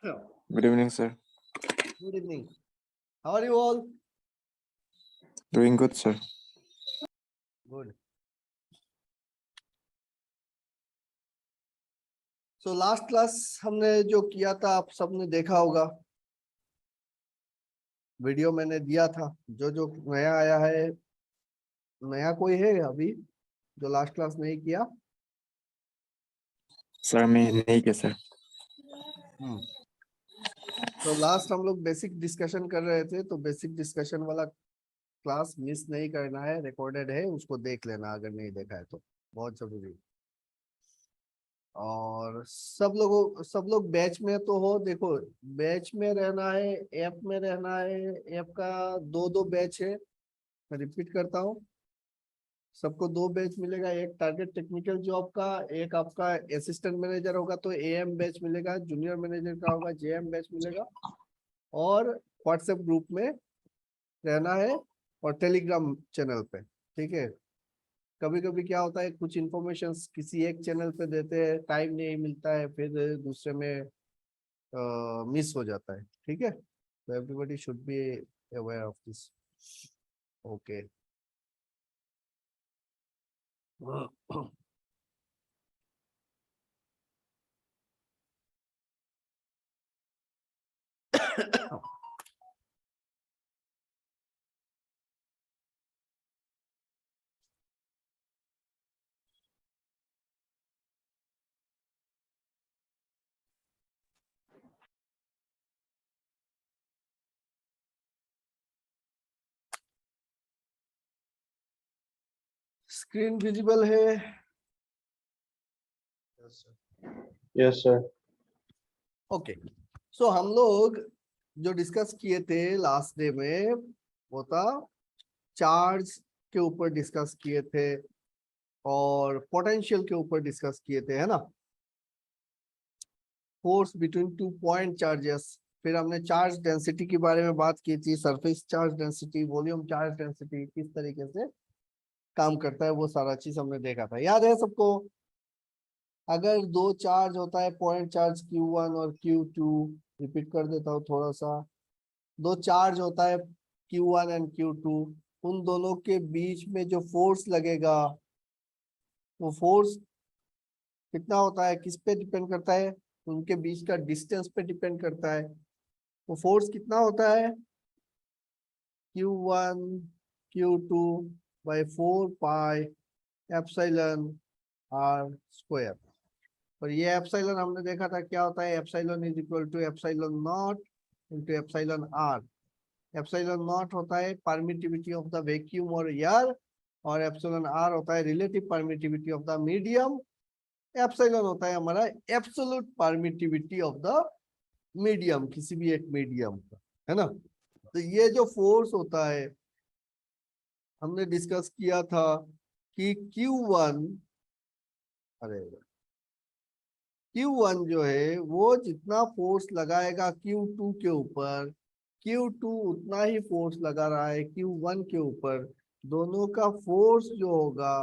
Good evening, sir. Good evening. How are you all? Doing good, sir. Good. So last class हमने जो किया था आप सबने देखा होगा, वीडियो मैंने दिया था। जो जो नया आया है, नया कोई है अभी जो लास्ट क्लास नहीं किया? सर मैं नहीं किया सर। तो लास्ट हम लोग बेसिक डिस्कशन कर रहे थे, तो बेसिक डिस्कशन वाला क्लास मिस नहीं करना है, रिकॉर्डेड है, उसको देख लेना अगर नहीं देखा है तो, बहुत जरूरी। और सब लोग बैच में तो हो, देखो बैच में रहना है, ऐप में रहना है। ऐप का दो दो बैच है, मैं रिपीट करता हूँ, सबको दो बैच मिलेगा। एक टारगेट टेक्निकल जॉब का, एक आपका असिस्टेंट मैनेजर होगा तो एएम बैच मिलेगा, जूनियर मैनेजर का होगा जेएम बैच मिलेगा। और व्हाट्सएप ग्रुप में रहना है और टेलीग्राम चैनल पे, ठीक है। कभी कभी क्या होता है, कुछ इंफॉर्मेशन किसी एक चैनल पे देते हैं, टाइम नहीं मिलता है, फिर दूसरे में मिस हो जाता है, ठीक है। तो everybody should be aware of this. Okay. Screen visible है? Yes sir. ओके। सो हम लोग जो डिस्कस किए थे लास्ट डे में, वो था चार्ज के ऊपर डिस्कस किए थे और पोटेंशियल के ऊपर डिस्कस किए थे, है ना। Force between two point charges. फिर हमने चार्ज डेंसिटी के बारे में बात की थी, surface charge density, volume charge density किस तरीके से काम करता है, वो सारा चीज हमने देखा था, याद है सबको। अगर दो चार्ज होता है, पॉइंट चार्ज Q1 और Q2, रिपीट कर देता हूँ थोड़ा सा। दो चार्ज होता है Q1 एंड Q2, उन दोनों के बीच में जो फोर्स लगेगा, वो फोर्स कितना होता है, किस पे डिपेंड करता है? उनके बीच का डिस्टेंस पे डिपेंड करता है। वो फोर्स कितना होता है? Q1 Q2 by 4 pi epsilon r square. और ये एप्सिलॉन हमने देखा था क्या होता है, epsilon is equal to epsilon not into epsilon r। Epsilon not होता है परमिटिविटी ऑफ द वैक्यूम और एयर, और एप्सिलॉन r होता है relative permittivity of the medium. Epsilon होता है हमारा absolute permittivity of the medium, किसी भी एक मीडियम का, है ना। तो ये जो फोर्स होता है, हमने डिस्कस किया था कि Q1, अरे Q1 जो है वो जितना फोर्स लगाएगा Q2 के ऊपर, Q2 उतना ही फोर्स लगा रहा है Q1 के ऊपर। दोनों का फोर्स जो होगा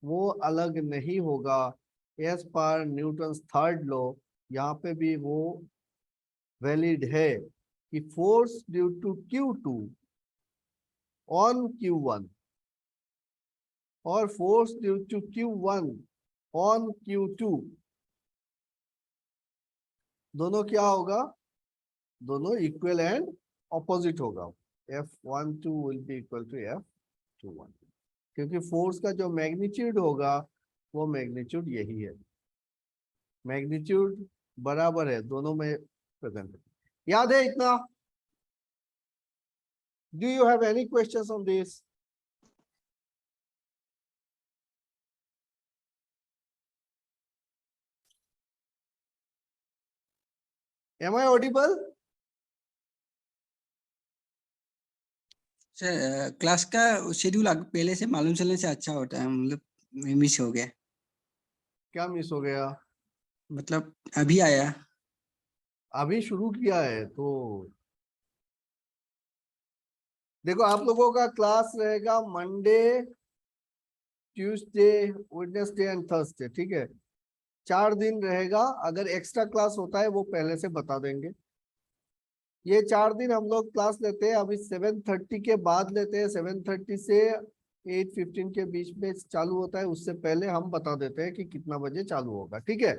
वो अलग नहीं होगा, as per Newton third law. यहाँ पे भी वो वैलिड है कि force due to Q2 on Q1 और force due to Q1 on Q2, दोनों क्या होगा? दोनों इक्वल एंड ऑपोजिट होगा। F12 will be equal to F21, क्योंकि फोर्स का जो मैग्नीट्यूड होगा वो मैग्नीट्यूड यही है, मैग्नीट्यूड बराबर है दोनों में प्रेजेंट। याद है इतना? Do you have any questions on this? Am I audible? Sir class का शेड्यूल पहले से मालूम चलने से अच्छा होता है, मतलब मिस हो गया। क्या मिस हो गया? मतलब अभी आया, अभी शुरू किया है तो देखो, आप लोगों का क्लास रहेगा Monday, Tuesday, Wednesday and Thursday, ठीक है। 4 दिन रहेगा। अगर एक्स्ट्रा क्लास होता है वो पहले से बता देंगे। ये 4 दिन हम लोग क्लास लेते हैं, अभी 7:30 के बाद लेते हैं। 7:30 से 8:15 के बीच में चालू होता है, उससे पहले हम बता देते हैं कि कितना बजे चालू होगा, ठीक है।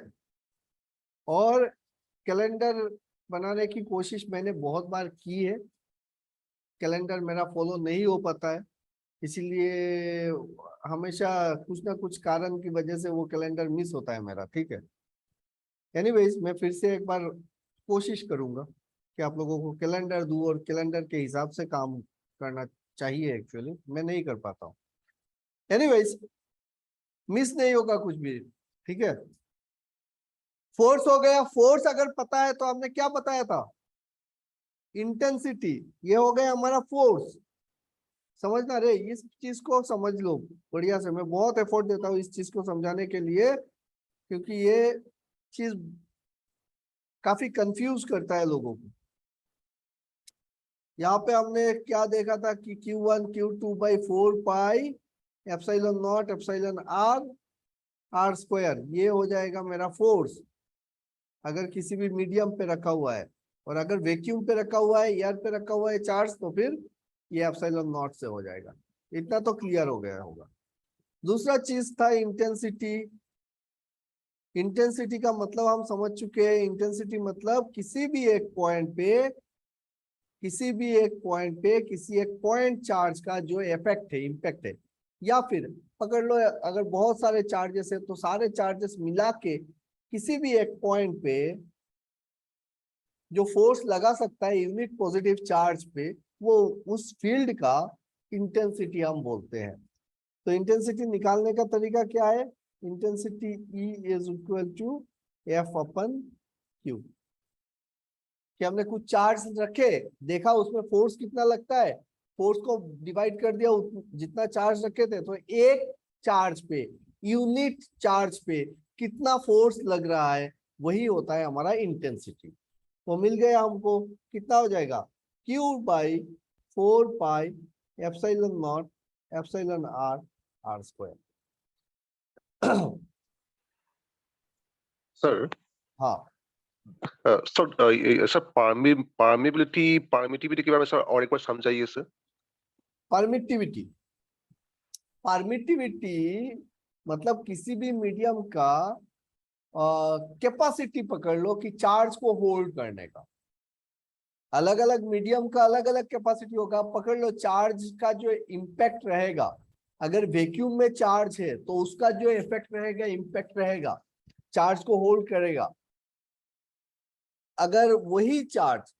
और कैलेंडर बनाने की कोशिश मैंने बहुत बार की है, कैलेंडर मेरा फॉलो नहीं हो पाता है, इसीलिए हमेशा कुछ ना कुछ कारण की वजह से वो कैलेंडर मिस होता है मेरा, ठीक है। एनीवेज मैं फिर से एक बार कोशिश करूंगा कि आप लोगों को कैलेंडर दूं और कैलेंडर के हिसाब से काम करना चाहिए। एक्चुअली मैं नहीं कर पाता हूँ। एनीवेज मिस नहीं होगा कुछ भी, ठीक है। फोर्स हो गया। फोर्स अगर पता है तो हमने क्या बताया था, इंटेंसिटी। ये हो गया हमारा फोर्स। समझना रे, इस चीज को समझ लो बढ़िया से। मैं बहुत एफर्ट देता हूँ इस चीज को समझाने के लिए, क्योंकि ये चीज काफी कंफ्यूज करता है लोगों को। यहाँ पे हमने क्या देखा था कि Q1 Q2 by 4 pi epsilon not epsilon r square, ये हो जाएगा मेरा फोर्स अगर किसी भी मीडियम पे रखा हुआ है। और अगर वैक्यूम पे रखा हुआ है, एयर पे रखा हुआ है चार्ज, तो फिर ये एप्सिलॉन नॉट से हो जाएगा। इतना तो क्लियर हो गया होगा। दूसरा चीज था इंटेंसिटी। इंटेंसिटी का मतलब हम समझ चुके हैं। इंटेंसिटी मतलब किसी भी एक पॉइंट पे किसी एक पॉइंट चार्ज का जो इफेक्ट है, इम्पैक्ट है, या फिर पकड़ लो अगर बहुत सारे चार्जेस है तो सारे चार्जेस मिला के किसी भी एक पॉइंट पे जो फोर्स लगा सकता है यूनिट पॉजिटिव चार्ज पे, वो उस फील्ड का इंटेंसिटी हम बोलते हैं। तो इंटेंसिटी निकालने का तरीका क्या है, intensity E is equal to F/Q। कि हमने कुछ चार्ज रखे, देखा उसमें फोर्स कितना लगता है, फोर्स को डिवाइड कर दिया, जितना चार्ज रखे थे, तो एक चार्ज पे, यूनिट चार्ज पे कितना फोर्स लग रहा है, वही होता है हमारा इंटेंसिटी। तो मिल गया हमको, कितना हो जाएगा, Q/4 pi epsilon not epsilon r square. Sir, हाँ, सर परमिटिविटी के बारे में सर और एक बार समझाइए सर। परमिटिविटी मतलब किसी भी मीडियम का कैपेसिटी पकड़ लो कि चार्ज को होल्ड करने का। अलग अलग मीडियम का अलग अलग कैपेसिटी होगा। पकड़ लो चार्ज का जो इम्पैक्ट रहेगा, अगर वैक्यूम में चार्ज है तो उसका जो इफेक्ट रहेगा, इम्पैक्ट रहेगा, चार्ज को होल्ड करेगा। अगर वही चार्ज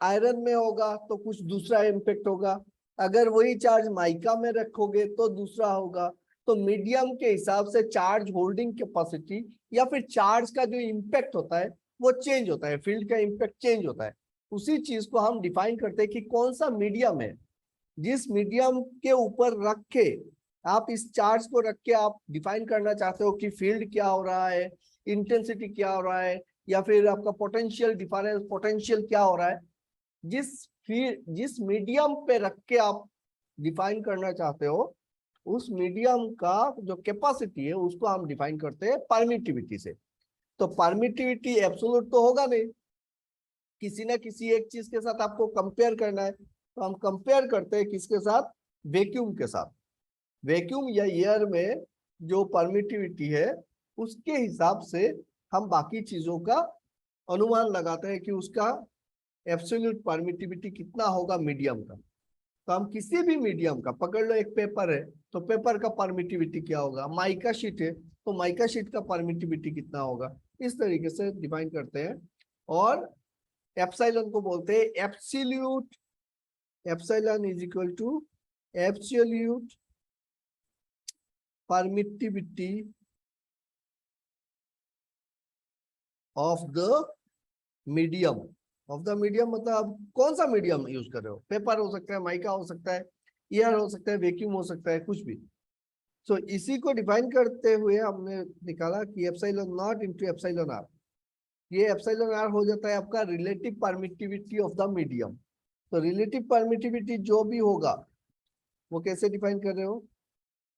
आयरन में होगा तो कुछ दूसरा इम्पैक्ट होगा। अगर वही चार्ज माइका में रखोगे तो दूसरा होगा। तो मीडियम के हिसाब से चार्ज होल्डिंग कैपेसिटी या फिर चार्ज का जो इम्पैक्ट होता है वो चेंज होता है, फील्ड का इम्पैक्ट चेंज होता है। उसी चीज को हम डिफाइन करते हैं कि कौन सा मीडियम है। जिस मीडियम के ऊपर रख के आप इस चार्ज को रख के आप डिफाइन करना चाहते हो कि फील्ड क्या हो रहा है, इंटेंसिटी क्या हो रहा है, या फिर आपका पोटेंशियल डिफरेंस, पोटेंशियल क्या हो रहा है, जिस मीडियम पे रख के आप डिफाइन करना चाहते हो, उस मीडियम का जो कैपेसिटी है उसको हम डिफाइन करते हैं परमिटिविटी से। तो परमिटिविटी एब्सोल्यूट तो होगा नहीं, किसी ना किसी एक चीज के साथ आपको कंपेयर करना है। तो हम कंपेयर करते हैं किसके साथ, वैक्यूम के साथ। वैक्यूम या एयर में जो परमिटिविटी है उसके हिसाब से हम बाकी चीजों का अनुमान लगाते हैं कि उसका एब्सोल्यूट परमिटिविटी कितना होगा मीडियम का। तो हम किसी भी मीडियम का पकड़ लो, एक पेपर है तो पेपर का परमिटिविटी क्या होगा, माइका शीट है तो माइका शीट का परमिटिविटी कितना होगा, इस तरीके से डिफाइन करते हैं। और एप्सिलॉन को बोलते हैं absolute. Epsilon is equal to absolute permittivity of the medium. Of the medium मतलब आप कौन सा मीडियम यूज कर रहे हो, पेपर हो सकता है, माइका हो सकता है, एयर हो सकता है, वैक्यूम हो सकता है, कुछ भी। सो इसी को डिफाइन करते हुए हमने निकाला कि epsilon not into epsilon r, ये एप्सिलॉन आर हो जाता है आपका relative permittivity of the medium. तो रिलेटिव परमिटिविटी जो भी होगा वो कैसे डिफाइन कर रहे हो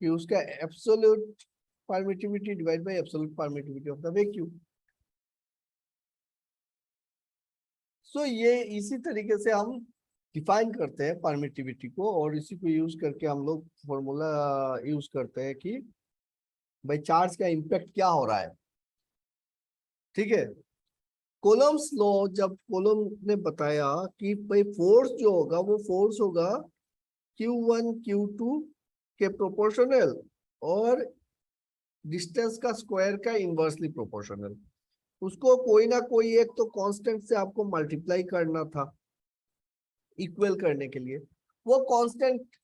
कि उसका absolute permittivity divided by absolute permittivity of the vacuum. So ये इसी तरीके से हम डिफाइन करते हैं परमिटिविटी को, और इसी को यूज करके हम लोग फॉर्मूला यूज करते हैं कि भाई चार्ज का इम्पैक्ट क्या हो रहा है। ठीक है, कोलम्स लॉ, जब कोलम ने बताया कि भाई फोर्स जो होगा वो फोर्स होगा Q1 Q2 के प्रोपोर्शनल और डिस्टेंस का स्क्वायर का इनवर्सली प्रोपोर्शनल, उसको कोई ना कोई एक तो कांस्टेंट से आपको मल्टीप्लाई करना था इक्वल करने के लिए। वो कांस्टेंट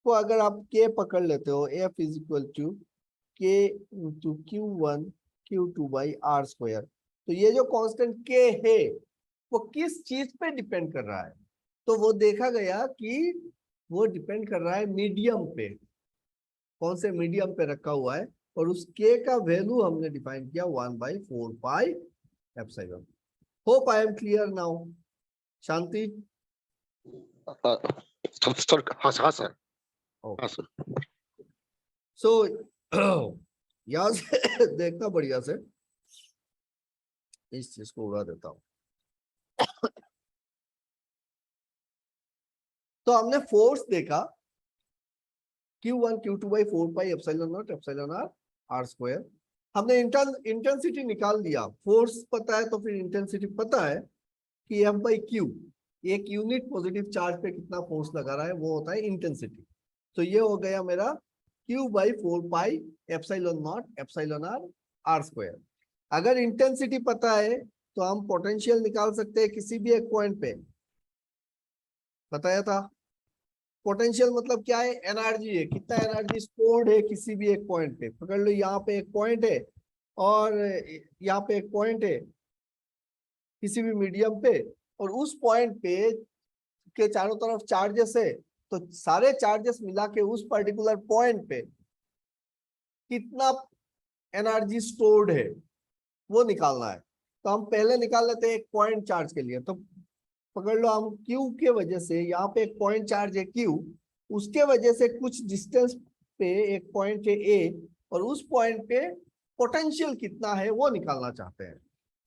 को अगर आप k पकड़ लेते हो, F is equal to k into Q1 Q2 by R square, तो ये जो कांस्टेंट k है वो किस चीज पे डिपेंड कर रहा है? तो वो देखा गया कि वो डिपेंड कर रहा है मीडियम पे, कौन से मीडियम पे रखा हुआ है, और उस k का वैल्यू हमने डिफाइन किया 1/4 pi epsilon. Hope I am clear now. Shanti? Sir हाँ सर हाँ सर। सो यहाँ से देखना बढ़िया से, इस चीज को उड़ा देता हूं। तो हमने फोर्स देखा Q1 Q2 by 4 pi epsilon not epsilon R square. हमने इंटेंसिटी निकाल दिया, फोर्स पता है तो फिर इंटेंसिटी पता है कि M बाई Q, एक यूनिट पॉजिटिव चार्ज पे कितना फोर्स लगा रहा है वो होता है इंटेंसिटी। तो ये हो गया मेरा Q by 4 pi epsilon not epsilon R square. अगर इंटेंसिटी पता है तो हम पोटेंशियल निकाल सकते हैं किसी भी एक पॉइंट पे, बताया था। पोटेंशियल मतलब क्या है? एनर्जी है, कितना एनर्जी स्टोर्ड है किसी भी एक पॉइंट पे। पकड़ लो यहाँ पे एक पॉइंट है और यहाँ पे एक पॉइंट है किसी भी मीडियम पे, और उस पॉइंट पे के चारों तरफ चार्जेस है, तो सारे चार्जेस मिला के उस पर्टिकुलर पॉइंट पे कितना एनर्जी स्टोर्ड है वो निकालना है। तो हम पहले निकाल लेते हैं एक पॉइंट चार्ज के लिए। तो पकड़ लो हम Q के वजह से, यहाँ पे एक पॉइंट चार्ज है Q, उसके वजह से कुछ डिस्टेंस पे एक पॉइंट है A, और उस पॉइंट पे पोटेंशियल कितना है वो निकालना चाहते हैं।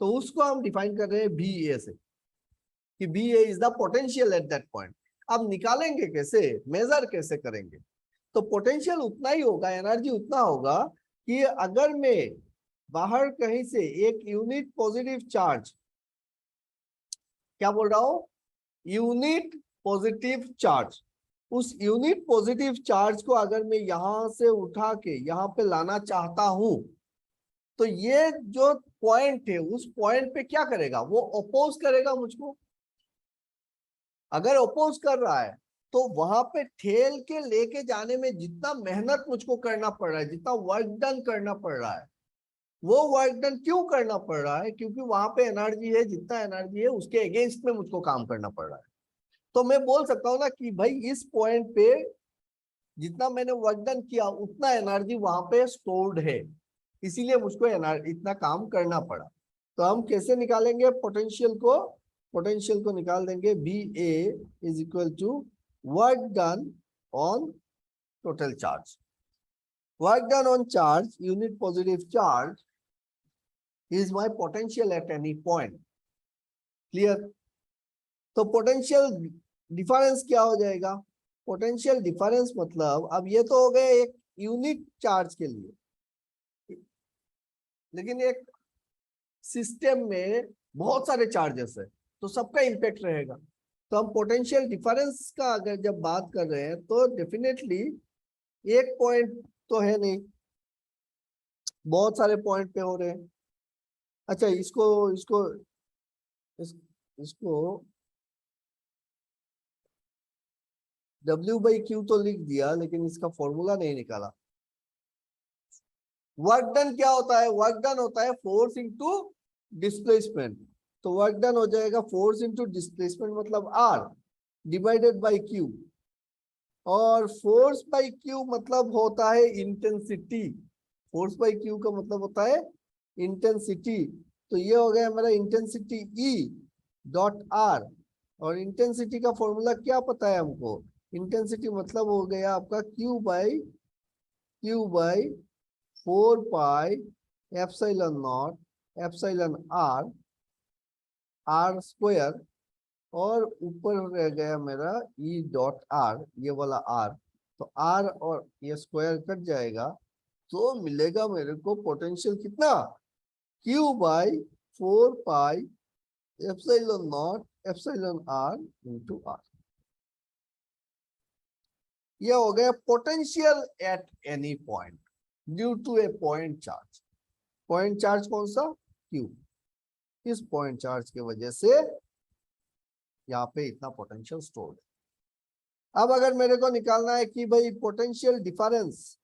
तो उसको हम डिफाइन कर रहे हैं BA से, कि BA is the potential at that point. अब निकालेंगे कैसे, मेजर कैसे करेंगे? तो पोटेंशियल उतना ही होगा, एनर्जी उतना होगा कि अगर मैं बाहर कहीं से एक यूनिट पॉजिटिव चार्ज, क्या बोल रहा हूं, यूनिट पॉजिटिव चार्ज, उस यूनिट पॉजिटिव चार्ज को अगर मैं यहां से उठा के यहां पे लाना चाहता हूं, तो ये जो पॉइंट है उस पॉइंट पे क्या करेगा, वो अपोज करेगा मुझको। अगर अपोज कर रहा है तो वहां पे ठेल के लेके जाने में जितना मेहनत मुझको करना पड़ रहा है, जितना वर्क डन करना पड़ रहा है, वो वर्क डन क्यों करना पड़ रहा है? क्योंकि वहां पे एनर्जी है, जितना एनर्जी है उसके अगेंस्ट में मुझको काम करना पड़ रहा है। तो मैं बोल सकता हूँ ना कि भाई इस पॉइंट पे जितना मैंने वर्क डन किया उतना एनर्जी वहां पे स्टोर्ड है, इसीलिए मुझको इतना काम करना पड़ा। तो हम कैसे निकालेंगे पोटेंशियल को? पोटेंशियल को निकाल देंगे BA is equal to work done on total charge. Work done on charge, unit positive charge, is my potential at any point. Clear? तो पोटेंशियल डिफरेंस क्या हो जाएगा? पोटेंशियल डिफरेंस मतलब, अब ये तो हो गया एक यूनिट चार्ज के लिए, लेकिन एक सिस्टम में बहुत सारे चार्जेस है तो सबका इंपैक्ट रहेगा। तो हम पोटेंशियल डिफरेंस का अगर जब बात कर रहे हैं तो डेफिनेटली एक पॉइंट तो है नहीं, बहुत सारे पॉइंट पे हो रहे हैं। अच्छा, इसको W/Q तो लिख दिया, लेकिन इसका फॉर्मूला नहीं निकाला। वर्क डन क्या होता है? वर्क डन होता है फोर्स इंटू डिस्प्लेसमेंट। तो वर्क डन हो जाएगा फोर्स इंटू डिस्प्लेसमेंट मतलब R डिवाइडेड बाई Q, और फोर्स बाई Q मतलब होता है इंटेंसिटी। फोर्स बाई Q का मतलब होता है इंटेंसिटी। तो ये हो गया हमारा इंटेंसिटी E.R, और इंटेंसिटी का फॉर्मूला क्या पता है हमको? इंटेंसिटी मतलब हो गया आपका Q by 4 pi epsilon not epsilon r square, और ऊपर रह गया मेरा ई डॉट आर, ये वाला आर, तो आर और ये स्क्वायर कट जाएगा, तो मिलेगा मेरे को पोटेंशियल कितना, Q by 4 pi epsilon not epsilon r into r. ये हो गया potential at any point due to a point charge. Point charge कौन सा, क्यू। इस पॉइंट चार्ज की वजह से यहाँ पे इतना पोटेंशियल स्टोर है। अब अगर मेरे को निकालना है कि भाई पोटेंशियल डिफरेंस,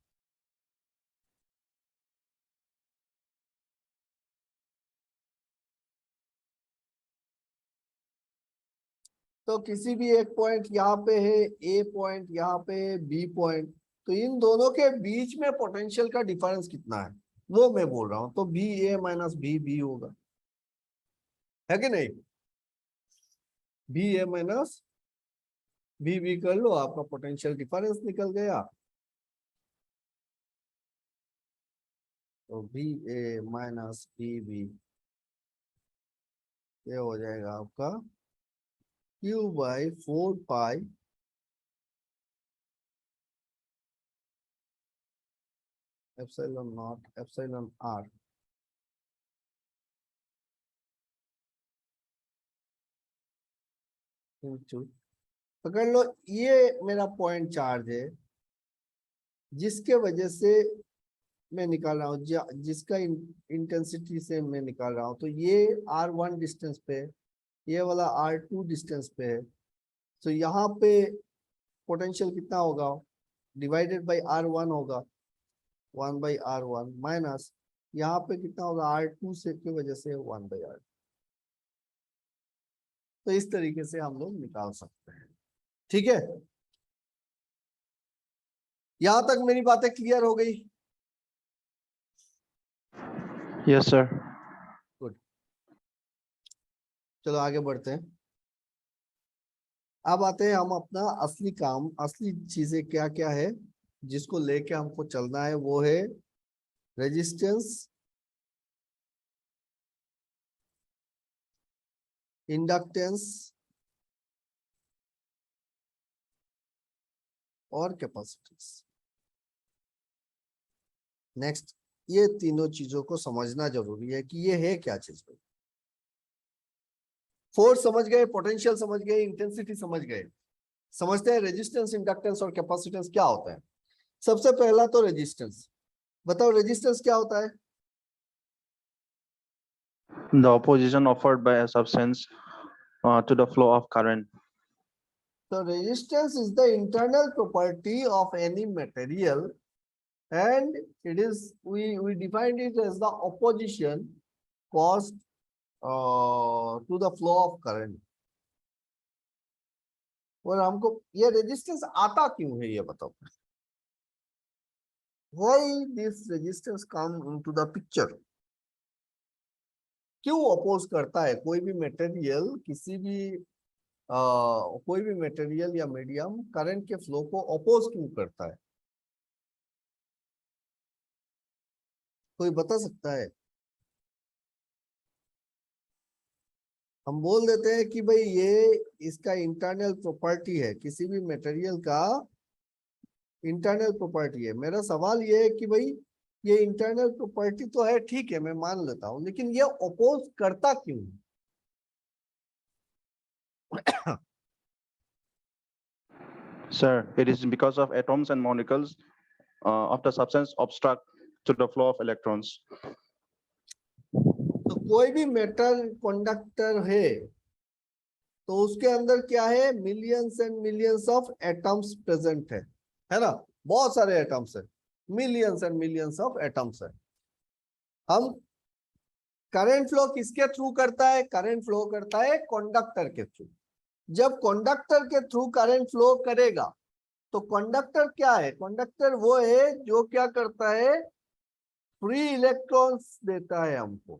तो किसी भी एक पॉइंट यहाँ पे है, ए पॉइंट यहाँ पे है, बी पॉइंट, तो इन दोनों के बीच में पोटेंशियल का डिफरेंस कितना है वो मैं बोल रहा हूं, तो B A minus B B होगा, है कि नहीं। B A minus B B कर लो, आपका पोटेंशियल डिफरेंस निकल गया। तो B A minus B B ये हो जाएगा आपका Q by 4 pi epsilon not epsilon r into, पकड़ लो ये मेरा पॉइंट चार्ज है जिसके वजह से मैं निकाल रहा हूँ, जिसका इंटेंसिटी से मैं निकाल रहा हूँ, तो ये R1 डिस्टेंस पे, ये वाला R2 डिस्टेंस पे है, तो यहाँ पे पोटेंशियल कितना होगा, डिवाइडेड बाई R1 होगा, 1 बाई R1 माइनस यहाँ पे कितना होगा R2 से की वजह से 1 बाई R2। तो इस तरीके से हम लोग निकाल सकते हैं, ठीक है। यहां तक मेरी बातें क्लियर हो गई। Yes, sir. गुड, चलो आगे बढ़ते हैं। अब आते हैं हम अपना असली काम, असली चीजें क्या क्या है जिसको लेके हमको चलना है, वो है रेजिस्टेंस, इंडक्टेंस और कैपेसिटेंस। नेक्स्ट, ये तीनों चीजों को समझना जरूरी है कि ये है क्या चीज। फोर्स समझ गए, पोटेंशियल समझ गए, इंटेंसिटी समझ गए, समझते हैं रेजिस्टेंस, इंडक्टेंस और कैपेसिटेंस क्या होता है। सबसे पहला तो रेजिस्टेंस, बताओ रेजिस्टेंस क्या होता है। The opposition offered by a substance to the flow of current. So resistance is the internal property of any material, and it is we defined it as the opposition caused to the flow of current. और हमको ये resistance आता क्यों है ये बताओ। Why this resistance come into the picture? क्यों oppose करता है कोई भी मटेरियल, किसी भी कोई भी मटेरियल या मीडियम करंट के फ्लो को अपोज क्यों करता है, कोई बता सकता है। हम बोल देते हैं कि भाई ये इसका इंटरनल प्रॉपर्टी है, किसी भी मटेरियल का इंटरनल प्रॉपर्टी है। मेरा सवाल ये है कि भाई ये इंटरनल प्रॉपर्टी तो है, ठीक है मैं मान लेता हूं, लेकिन ये अपोज करता क्यों है? Sir, it is because of atoms and molecules of the substance obstruct to the flow of electrons. तो कोई भी मेटल कंडक्टर है तो उसके अंदर क्या है, millions and millions of atoms present है ना, बहुत सारे एटम्स है, millions and millions of atoms है। हम करंट फ्लो किसके थ्रू करता है, करंट फ्लो करता है कंडक्टर के थ्रू। जब कंडक्टर के थ्रू करंट फ्लो करेगा तो कंडक्टर क्या है, कंडक्टर वो है जो क्या करता है, फ्री इलेक्ट्रॉन्स देता है हमको।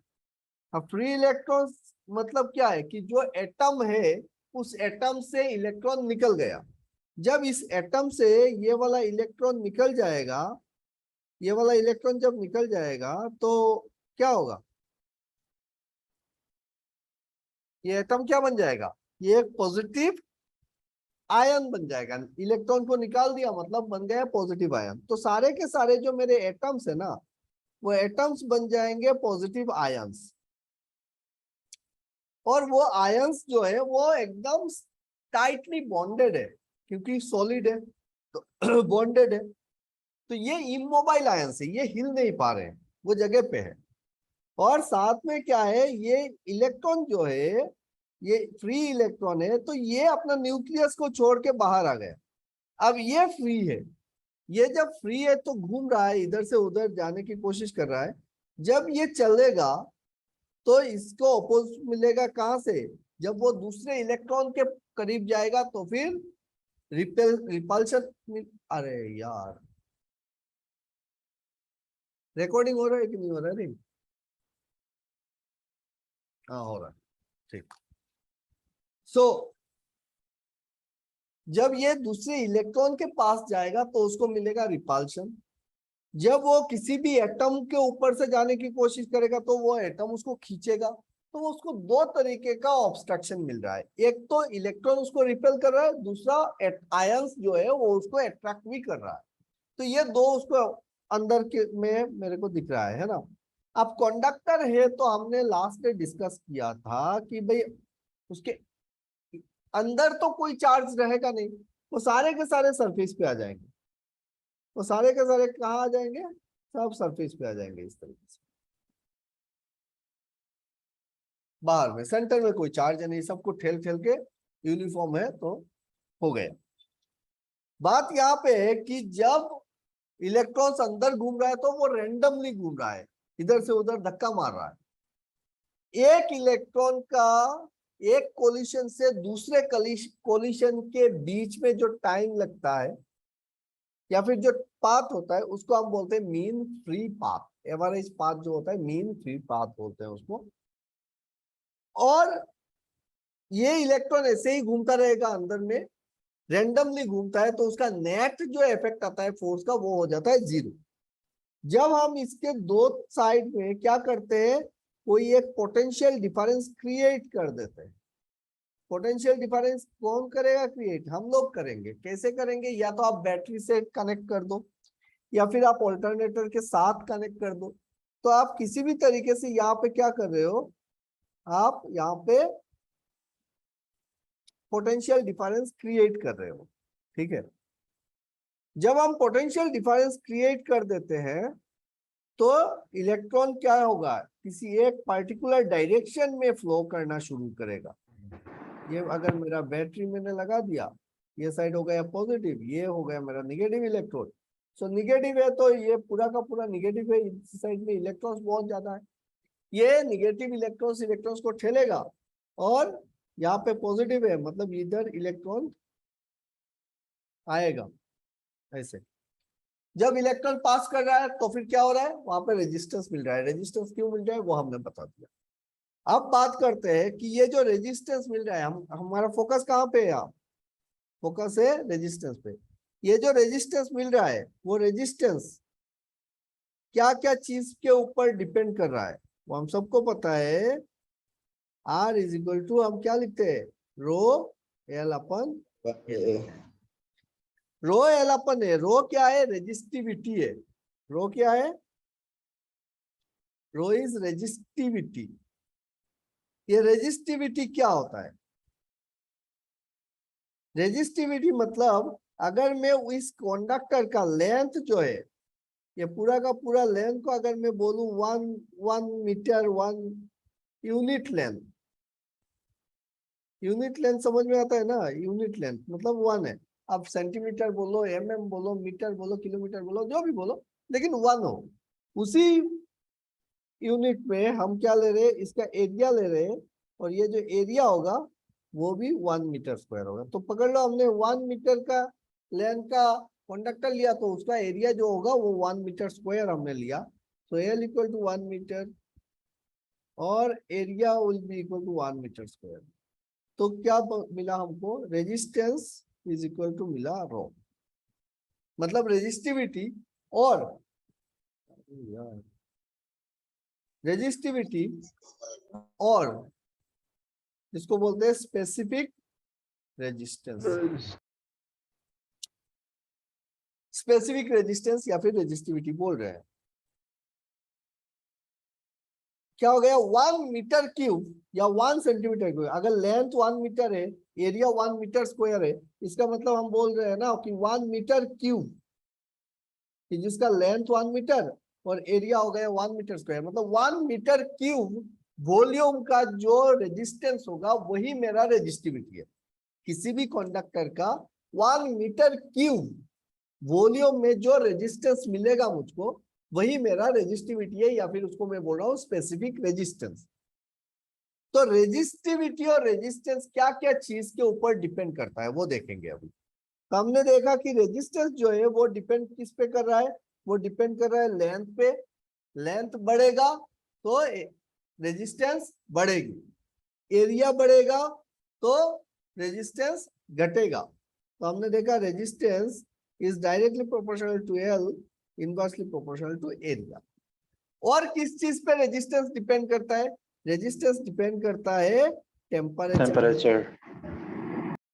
अब फ्री इलेक्ट्रॉन्स मतलब क्या है कि जो एटम है उस एटम से इलेक्ट्रॉन निकल गया, जब इस एटम से ये वाला इलेक्ट्रॉन निकल जाएगा, ये वाला इलेक्ट्रॉन जब निकल जाएगा तो क्या होगा, ये एटम क्या बन जाएगा, ये एक पॉजिटिव आयन बन जाएगा। इलेक्ट्रॉन को निकाल दिया मतलब बन गया पॉजिटिव आयन। तो सारे के सारे जो मेरे एटम्स है ना, वो एटम्स बन जाएंगे पॉजिटिव आयंस। और वो आयंस जो है वो एकदम टाइटली बॉन्डेड है, क्योंकि सॉलिड है तो बॉन्डेड है। तो ये इमोबाइल आयंस है, ये हिल नहीं पा रहे हैं, वो जगह पे है। और साथ में क्या है, ये इलेक्ट्रॉन जो है ये फ्री इलेक्ट्रॉन है, तो ये अपना न्यूक्लियस को छोड़ के बाहर आ गया। अब ये फ्री है, ये जब फ्री है तो घूम रहा है, इधर से उधर जाने की कोशिश कर रहा है। जब ये चलेगा तो इसको अपोजिट मिलेगा कहां से, जब वो दूसरे इलेक्ट्रॉन के करीब जाएगा तो फिर रिपल्शन। अरे यार, रिकॉर्डिंग हो रहा है कि नहीं हो रहा है? नहीं, हाँ हो रहा है, ठीक। सो जब ये दूसरे इलेक्ट्रॉन के पास जाएगा तो उसको मिलेगा रिपल्शन। जब वो किसी भी एटम के ऊपर से जाने की कोशिश करेगा तो वो एटम उसको खींचेगा। तो उसको दो तरीके का ऑब्स्ट्रक्शन मिल रहा है, एक तो इलेक्ट्रॉन उसको रिपेल कर रहा है, दूसरा आयंस जो है वो उसको अट्रैक्ट भी कर रहा है। तो ये दो उसको अंदर के में मेरे को दिख रहा है ना। अब कंडक्टर है तो हमने लास्ट डे डिस्कस किया था कि भाई उसके अंदर तो कोई चार्ज रहेगा नहीं, वो सारे के सारे सरफेस पे आ जाएंगे। वो सारे के सारे कहाँ आ जाएंगे, सब सरफेस पे आ जाएंगे इस तरीके से। बाहर में सेंटर में कोई चार्ज नहीं, सबको ठेल ठेल के यूनिफॉर्म है तो हो गया। बात यहाँ पे है कि जब इलेक्ट्रॉन्स अंदर घूम रहा है तो वो रेंडमली घूम रहा है, इधर से उधर धक्का मार रहा है। एक इलेक्ट्रॉन का एक कोलिशन से दूसरे कोलिशन के बीच में जो टाइम लगता है या फिर जो पाथ होता है उसको हम बोलते हैं mean free path. Average path जो होता है मीन फ्री पाथ बोलते हैं उसको। और ये इलेक्ट्रॉन ऐसे ही घूमता रहेगा अंदर में, रेंडमली घूमता है, तो उसका नेट जो इफेक्ट आता है फोर्स का वो हो जाता है 0। जब हम इसके दो साइड में क्या करते हैं, कोई एक पोटेंशियल डिफरेंस क्रिएट कर देते हैं। पोटेंशियल डिफरेंस कौन करेगा क्रिएट, हम लोग करेंगे। कैसे करेंगे, या तो आप बैटरी से कनेक्ट कर दो या फिर आप ऑल्टरनेटर के साथ कनेक्ट कर दो। तो आप किसी भी तरीके से यहाँ पे क्या कर रहे हो, आप यहाँ पे पोटेंशियल डिफरेंस क्रिएट कर रहे हो, ठीक है। जब हम पोटेंशियल डिफरेंस क्रिएट कर देते हैं तो इलेक्ट्रॉन क्या होगा, किसी एक पर्टिकुलर डायरेक्शन में फ्लो करना शुरू करेगा। ये अगर मेरा बैटरी मैंने लगा दिया, ये साइड हो गया पॉजिटिव, ये हो गया मेरा निगेटिव इलेक्ट्रॉन। सो निगेटिव है तो ये पूरा का पूरा निगेटिव है, इस साइड में इलेक्ट्रॉन्स बहुत ज्यादा है। ये निगेटिव इलेक्ट्रॉन्स को ठेलेगा और यहाँ पे पॉजिटिव है, मतलब इधर इलेक्ट्रॉन आएगा ऐसे। जब इलेक्ट्रॉन पास कर रहा है तो फिर क्या हो रहा है, वहां पे रेजिस्टेंस मिल रहा है। रेजिस्टेंस क्यों मिल रहा है वो हमने बता दिया। अब बात करते हैं कि ये जो रेजिस्टेंस मिल रहा है, हमारा फोकस कहाँ पे है, यहाँ फोकस है रेजिस्टेंस पे। ये जो रेजिस्टेंस मिल रहा है वो रेजिस्टेंस क्या क्या चीज के ऊपर डिपेंड कर रहा है, वो हम सबको पता है। R इज इक्वल टू हम क्या लिखते हैं, rho L upon rho L upon है। रो क्या है, रेजिस्टिविटी है। रो क्या है, रो इज रेजिस्टिविटी। ये रेजिस्टिविटी क्या होता है, रेजिस्टिविटी मतलब अगर मैं इस कंडक्टर का लेंथ जो है, ये पूरा का पूरा लेंथ को अगर मैं बोलूं 1 metre 1 unit length, unit length समझ में आता है ना, यूनिट लेंथ मतलब 1 है। आप सेंटीमीटर बोलो, mm बोलो, मीटर बोलो, किलोमीटर बोलो, जो भी बोलो, लेकिन 1 हो। उसी यूनिट में हम क्या ले रहे हैं, इसका एरिया ले रहे हैं, और ये जो एरिया होगा वो भी 1 मीटर स्क्वायर होगा। तो पकड़ लो हमने 1 मीटर का लेंथ का कंडक्टर लिया तो उसका एरिया जो होगा वो 1 मीटर स्क्वायर हमने लिया। तो एल इक्वल टू 1 मीटर और area will be equal to 1 metre square. तो क्या मिला हमको, रेजिस्टेंस इज इक्वल टू मिला रो, मतलब रेजिस्टिविटी और रेजिस्टिविटी और जिसको बोलते हैं स्पेसिफिक रेजिस्टेंस, स्पेसिफिक रेजिस्टेंस या फिर रेजिस्टिविटी बोल रहे हैं। क्या हो गया, 1 मीटर क्यूब या 1 सेंटीमीटर क्यूब, अगर लेंथ 1 मीटर है, एरिया 1 मीटर स्क्वायर है, इसका मतलब हम बोल रहे हैं ना कि 1 मीटर क्यूब, कि जिसका लेंथ 1 मीटर और एरिया हो गया 1 मीटर स्क्वायर, मतलब 1 मीटर क्यूब वॉल्यूम का जो रेजिस्टेंस होगा वही मेरा रेजिस्टिविटी है। किसी भी कंडक्टर का 1 मीटर क्यूब वॉल्यूम में जो रेजिस्टेंस मिलेगा मुझको वही मेरा रेजिस्टिविटी है, या फिर उसको मैं बोल रहा हूँ स्पेसिफिक रेजिस्टेंस। तो रेजिस्टिविटी और रेजिस्टेंस क्या क्या चीज के ऊपर डिपेंड करता है वो देखेंगे अभी। तो हमने देखा कि रेजिस्टेंस जो है वो डिपेंड किस पे कर रहा है, वो डिपेंड कर रहा है लेंथ पे। लेंथ बढ़ेगा तो रेजिस्टेंस बढ़ेगी, एरिया बढ़ेगा तो रेजिस्टेंस घटेगा। तो हमने देखा resistance is directly proportional to L, inversely proportional to area. और किस चीज पे रेजिस्टेंस डिपेंड करता है, रेजिस्टेंस डिपेंड करता है टेम्परेचर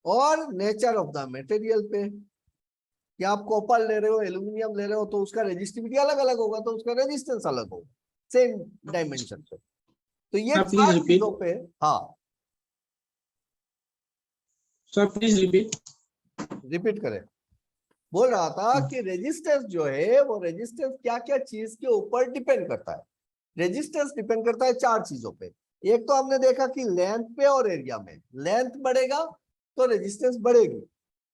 और नेचर ऑफ द मटेरियल पे। कि आप कॉपर ले रहे हो, एल्यूमिनियम ले रहे हो, तो उसका रेजिस्टिविटी अलग अलग होगा, तो उसका रेजिस्टेंस अलग होगा सेम डायमेंशन पे। तो ये Sir, please चार repeat. चीजों पे, हाँ Sir, please repeat. रिपीट करें। बोल रहा था कि रेजिस्टेंस जो है वो रेजिस्टेंस क्या क्या चीज के ऊपर डिपेंड करता है। रेजिस्टेंस डिपेंड करता है 4 चीजों पे। एक तो हमने देखा कि लेंथ पे और एरिया में, लेंथ बढ़ेगा तो रेजिस्टेंस बढ़ेगी,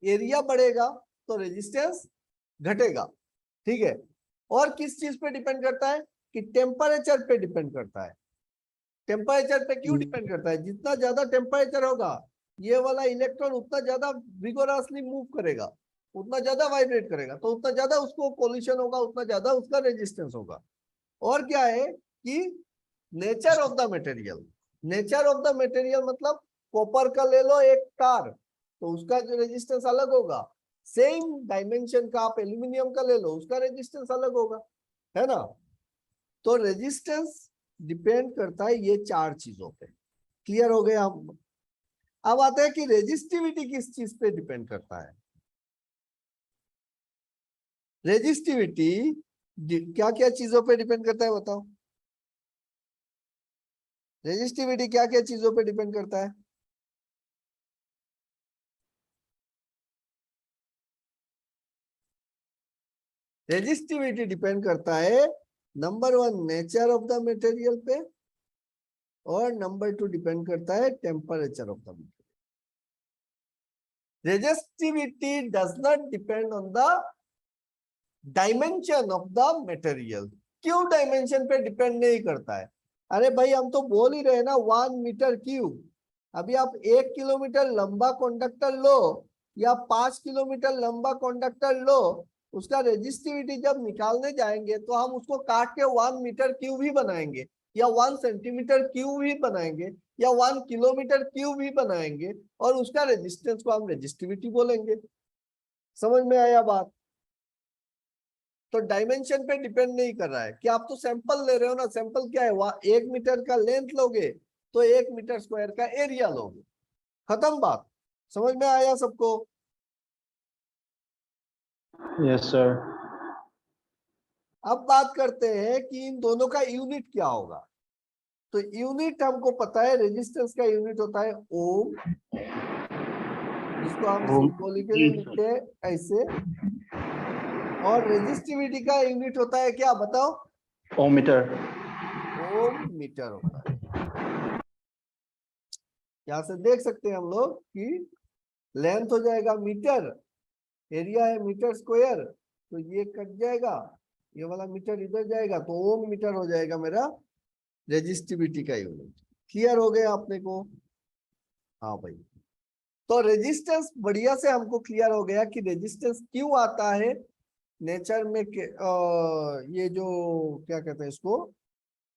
एरिया बढ़ेगा तो रेजिस्टेंस घटेगा, ठीक है। और किस चीज पे डिपेंड करता है, कि टेम्परेचर पे डिपेंड करता है। टेम्परेचर पे क्यों डिपेंड करता है, जितना ज्यादा टेम्परेचर होगा ये वाला इलेक्ट्रॉन उतना ज्यादा विगोरसली मूव करेगा, उतना ज्यादा वाइब्रेट करेगा, तो उतना ज्यादा उसको कोलिशन होगा, उतना ज्यादा उसका रेजिस्टेंस होगा। और क्या है कि nature of the material, nature of the material मतलब कॉपर का ले लो एक तार, तो उसका जो रेजिस्टेंस अलग होगा। सेम डायमेंशन का आप एल्यूमिनियम का ले लो, उसका रेजिस्टेंस अलग होगा, है ना। तो रेजिस्टेंस डिपेंड करता है ये 4 चीजों पे। क्लियर हो गया हम। अब आते हैं कि रेजिस्टिविटी किस चीज पे डिपेंड करता है। रेजिस्टिविटी क्या क्या चीजों पे डिपेंड करता है बताओ। रेजिस्टिविटी क्या क्या चीजों पे डिपेंड करता है। रेजिस्टिविटी डिपेंड करता है number 1 nature of the material पे, और नंबर 2 डिपेंड करता है temperature of the material. Resistivity does not depend on the dimension of the material. क्यों डायमेंशन पे डिपेंड नहीं करता है, अरे भाई हम तो बोल ही रहे ना 1 मीटर क्यूब। अभी आप 1 किलोमीटर लंबा कंडक्टर लो या 5 किलोमीटर लंबा कंडक्टर लो, उसका रेजिस्टिविटी जब निकालने जाएंगे तो हम उसको काट के 1 मीटर क्यूब ही बनाएंगे, या 1 सेंटीमीटर क्यूब ही बनाएंगे, या 1 किलोमीटर क्यूब ही बनाएंगे, और उसका रेजिस्टेंस को हम रेजिस्टिविटी बोलेंगे। समझ में आया बात। तो डायमेंशन पे डिपेंड नहीं कर रहा है कि आप तो सैंपल ले रहे हो ना, सैंपल क्या है, 1 मीटर का लेंथ लोगे तो 1 मीटर स्क्वायर का एरिया लोगे, खत्म बात। समझ में आया सबको। Yes, sir. अब बात करते हैं कि इन दोनों का यूनिट क्या होगा। तो यूनिट हमको पता है, रेजिस्टेंस का यूनिट होता है ओम, जिसको हम ओम। सिंबॉलिकली लिखते हैं ऐसे। और रेजिस्टिविटी का यूनिट होता है क्या बताओ, Ohm meter. ओम मीटर होता है। यहां से देख सकते हैं हम लोग कि लेंथ हो जाएगा मीटर, एरिया है मीटर स्क्वायर, तो ये कट जाएगा, ये वाला मीटर इधर जाएगा, तो ओम मीटर हो जाएगा मेरा रेजिस्टिविटी का यूनिट। क्लियर हो गया आपने को। हाँ भाई, तो रेजिस्टेंस बढ़िया से हमको क्लियर हो गया कि रेजिस्टेंस क्यों आता है नेचर में। ये जो क्या कहते हैं इसको,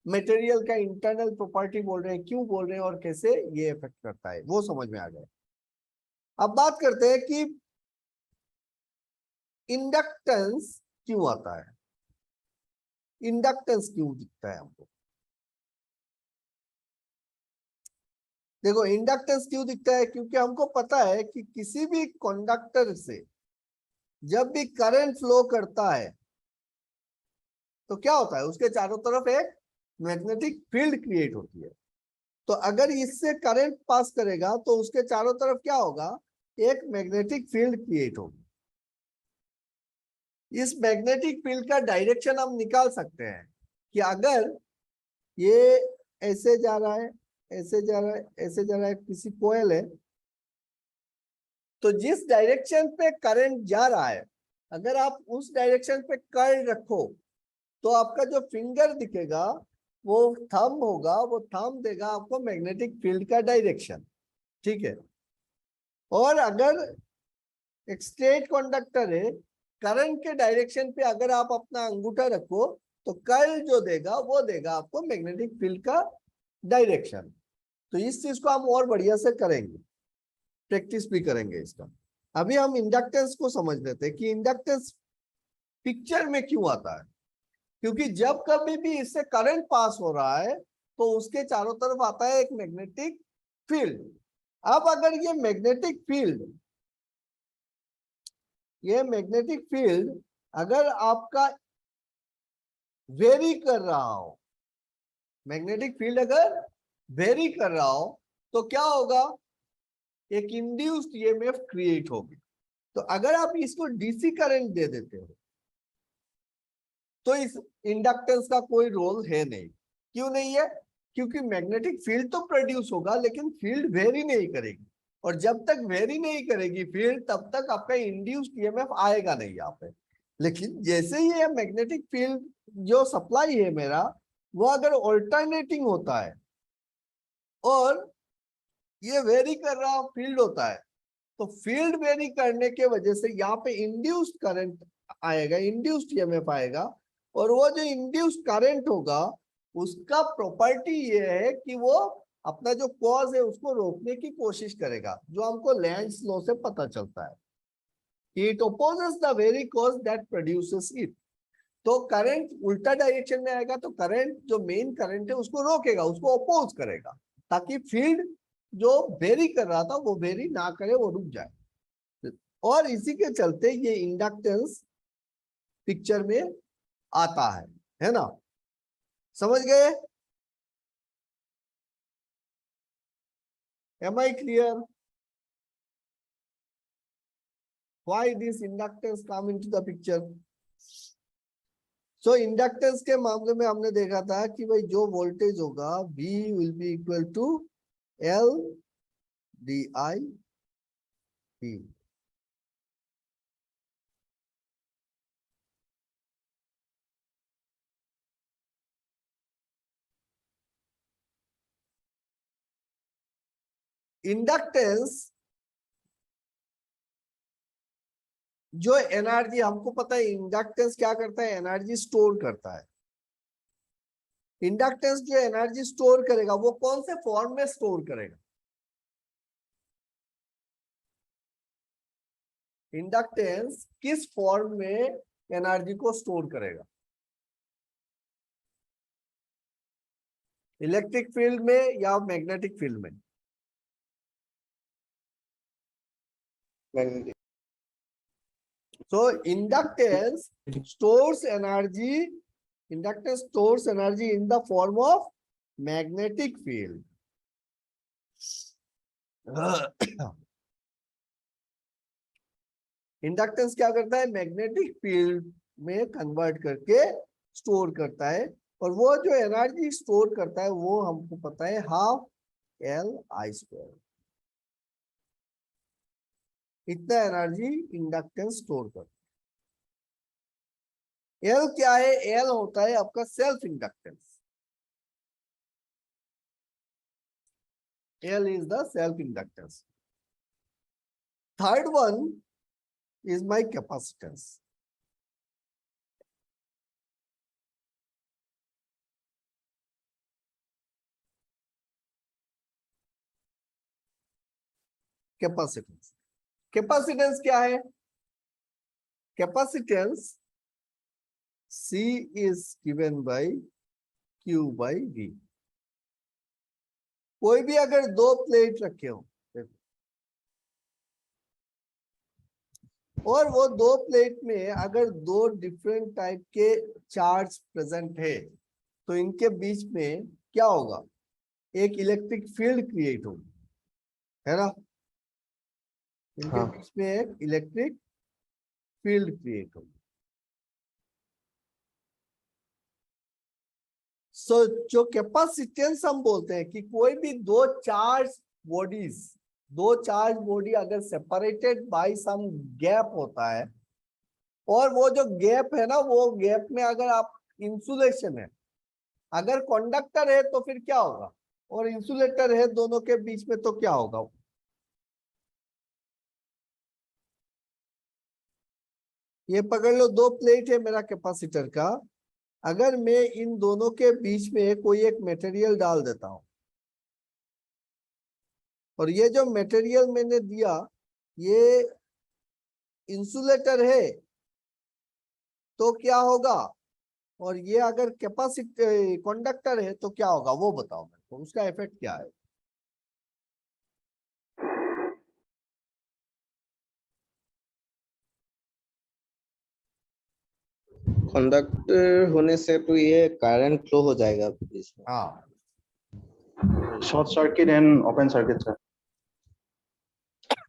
मटेरियल का इंटरनल प्रॉपर्टी बोल रहे हैं, क्यों बोल रहे हैं और कैसे ये इफेक्ट करता है वो समझ में आ गया। अब बात करते हैं कि इंडक्टेंस क्यों आता है। इंडक्टेंस क्यों दिखता है हमको? देखो इंडक्टेंस क्यों दिखता है, क्योंकि हमको पता है कि किसी भी कंडक्टर से जब भी करंट फ्लो करता है तो क्या होता है, उसके चारों तरफ एक मैग्नेटिक फील्ड क्रिएट होती है। तो अगर इससे करंट पास करेगा तो उसके चारों तरफ क्या होगा, एक मैग्नेटिक फील्ड क्रिएट होगी। इस मैग्नेटिक फील्ड का डायरेक्शन हम निकाल सकते हैं कि अगर ये ऐसे जा रहा है, ऐसे जा रहा है, ऐसे जा रहा है, किसी कॉइल है, तो जिस डायरेक्शन पे करंट जा रहा है अगर आप उस डायरेक्शन पे कर्ल रखो तो आपका जो फिंगर दिखेगा वो थंब होगा, वो थंब देगा आपको मैग्नेटिक फील्ड का डायरेक्शन। ठीक है, और अगर एक स्ट्रेट कंडक्टर है, करंट के डायरेक्शन पे अगर आप अपना अंगूठा रखो तो कर्ल जो देगा वो देगा आपको मैग्नेटिक फील्ड का डायरेक्शन। तो इस चीज को हम और बढ़िया से करेंगे, प्रैक्टिस भी करेंगे इसका। अभी हम इंडक्टेंस को समझ लेते हैं कि इंडक्टेंस पिक्चर में क्यों आता है। क्योंकि जब कभी भी इससे करंट पास हो रहा है तो उसके चारों तरफ आता है एक मैग्नेटिक फील्ड। अब अगर ये मैग्नेटिक फील्ड अगर आपका वेरी कर रहा हो, मैग्नेटिक फील्ड अगर वेरी कर रहा हो तो क्या होगा, एक इंड्यूस्ड ईएमएफ क्रिएट होगी। तो अगर आप इसको डीसी करंट दे देते हो तो इस इंडक्टेंस का कोई रोल है नहीं। क्यों नहीं है, क्योंकि मैग्नेटिक फील्ड तो प्रोड्यूस होगा लेकिन फील्ड वेरी नहीं करेगी, और जब तक वेरी नहीं करेगी फील्ड तब तक आपका इंड्यूस्ड ईएमएफ आएगा नहीं यहाँ पे। लेकिन जैसे ही ये मैग्नेटिक फील्ड जो सप्लाई है मेरा वो अगर ऑल्टरनेटिंग होता है और ये वेरी कर रहा फील्ड होता है तो फील्ड वेरी करने के वजह से यहाँ पे इंड्यूस्ड करंट आएगा, इंड्यूस्ड ईएमएफ आएगा, और वो जो इंड्यूस्ड करंट होगा उसका प्रॉपर्टी ये है कि वो अपना जो कॉज है उसको रोकने की कोशिश करेगा, जो हमको लेंज लॉ से पता चलता है। It opposes the very cause that produces it. तो करंट उल्टा डायरेक्शन में आएगा तो करंट जो मेन करंट है उसको रोकेगा, उसको अपोज करेगा, ताकि फील्ड जो वेरी कर रहा था वो वेरी ना करे, वो रुक जाए। और इसी के चलते ये इंडक्टेंस पिक्चर में आता है ना। समझ गए? Am I clear? Why this inductance come into the picture? So inductance के मामले में हमने देखा था कि भाई जो वोल्टेज होगा V will be equal to L di P। Inductance जो एनर्जी, हमको पता है इंडक्टेंस क्या करता है, एनर्जी स्टोर करता है। इंडक्टेंस जो एनर्जी स्टोर करेगा वो कौन से फॉर्म में स्टोर करेगा? इंडक्टेंस किस फॉर्म में एनर्जी को स्टोर करेगा? इलेक्ट्रिक फील्ड में या मैग्नेटिक फील्ड में? Magnetic. So inductance stores energy. Inductance stores energy in the form of magnetic field. Inductance क्या करता है, मैग्नेटिक फील्ड में कन्वर्ट करके स्टोर करता है, और वो जो एनर्जी स्टोर करता है वो हमको पता है हाफ Li²। इतना एनर्जी इंडक्टेंस स्टोर करता है। L क्या है? L होता है आपका self inductance. L is the self inductance. Third one is my capacitance. Capacitance. Capacitance क्या है? Capacitance C is given by Q by V। कोई भी अगर दो प्लेट रखे हो और वो दो प्लेट में अगर दो डिफरेंट टाइप के चार्ज प्रेजेंट है तो इनके बीच में क्या होगा, एक इलेक्ट्रिक फील्ड क्रिएट होगी, है ना। इनके हाँ। बीच में एक इलेक्ट्रिक फील्ड क्रिएट होगी। सो जो कैपेसिटेंस हम बोलते हैं कि कोई भी दो चार्ज बॉडी अगर सेपरेटेड बाय सम गैप होता है और वो जो गैप है ना, वो गैप में अगर आप इंसुलेशन है, अगर कंडक्टर है तो फिर क्या होगा, और इंसुलेटर है दोनों के बीच में तो क्या होगा। ये पकड़ लो, दो प्लेट है मेरा कैपेसिटर का, अगर मैं इन दोनों के बीच में कोई एक मटेरियल डाल देता हूं और ये जो मटेरियल मैंने दिया ये इंसुलेटर है तो क्या होगा, और ये अगर कैपेसिटर कंडक्टर है तो क्या होगा, वो बताओ मेरे को, उसका इफेक्ट क्या है। कंडक्टर होने से तो ये करंट फ्लो हो जाएगा इसमें। हाँ, Short circuit and open circuit, sir.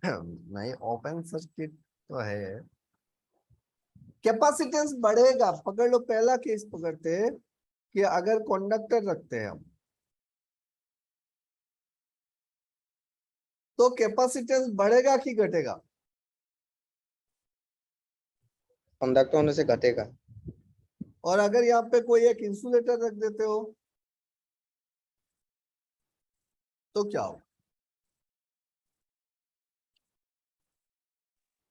नहीं ओपन सर्किट तो है, कैपेसिटेंस बढ़ेगा। पकड़ लो, पहला केस पकड़ते हैं कि अगर कंडक्टर रखते हैं हम तो कैपेसिटेंस बढ़ेगा कि घटेगा। कंडक्टर होने से घटेगा। और अगर यहाँ पे कोई एक इंसुलेटर रख देते हो तो क्या हो,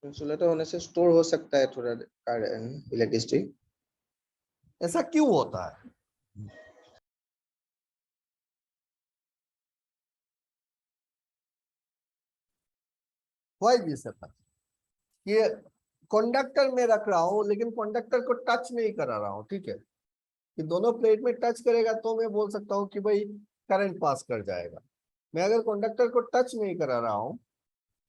इंसुलेटर होने से स्टोर हो सकता है थोड़ा करंट, इलेक्ट्रिसिटी। ऐसा क्यों होता है। Why this happens? ये कंडक्टर में रख रहा हूं लेकिन कंडक्टर को टच नहीं करा रहा हूं, ठीक है, कि दोनों प्लेट में टच करेगा तो मैं बोल सकता हूं कि भाई करंट पास कर जाएगा। मैं अगर कंडक्टर को टच नहीं करा रहा हूं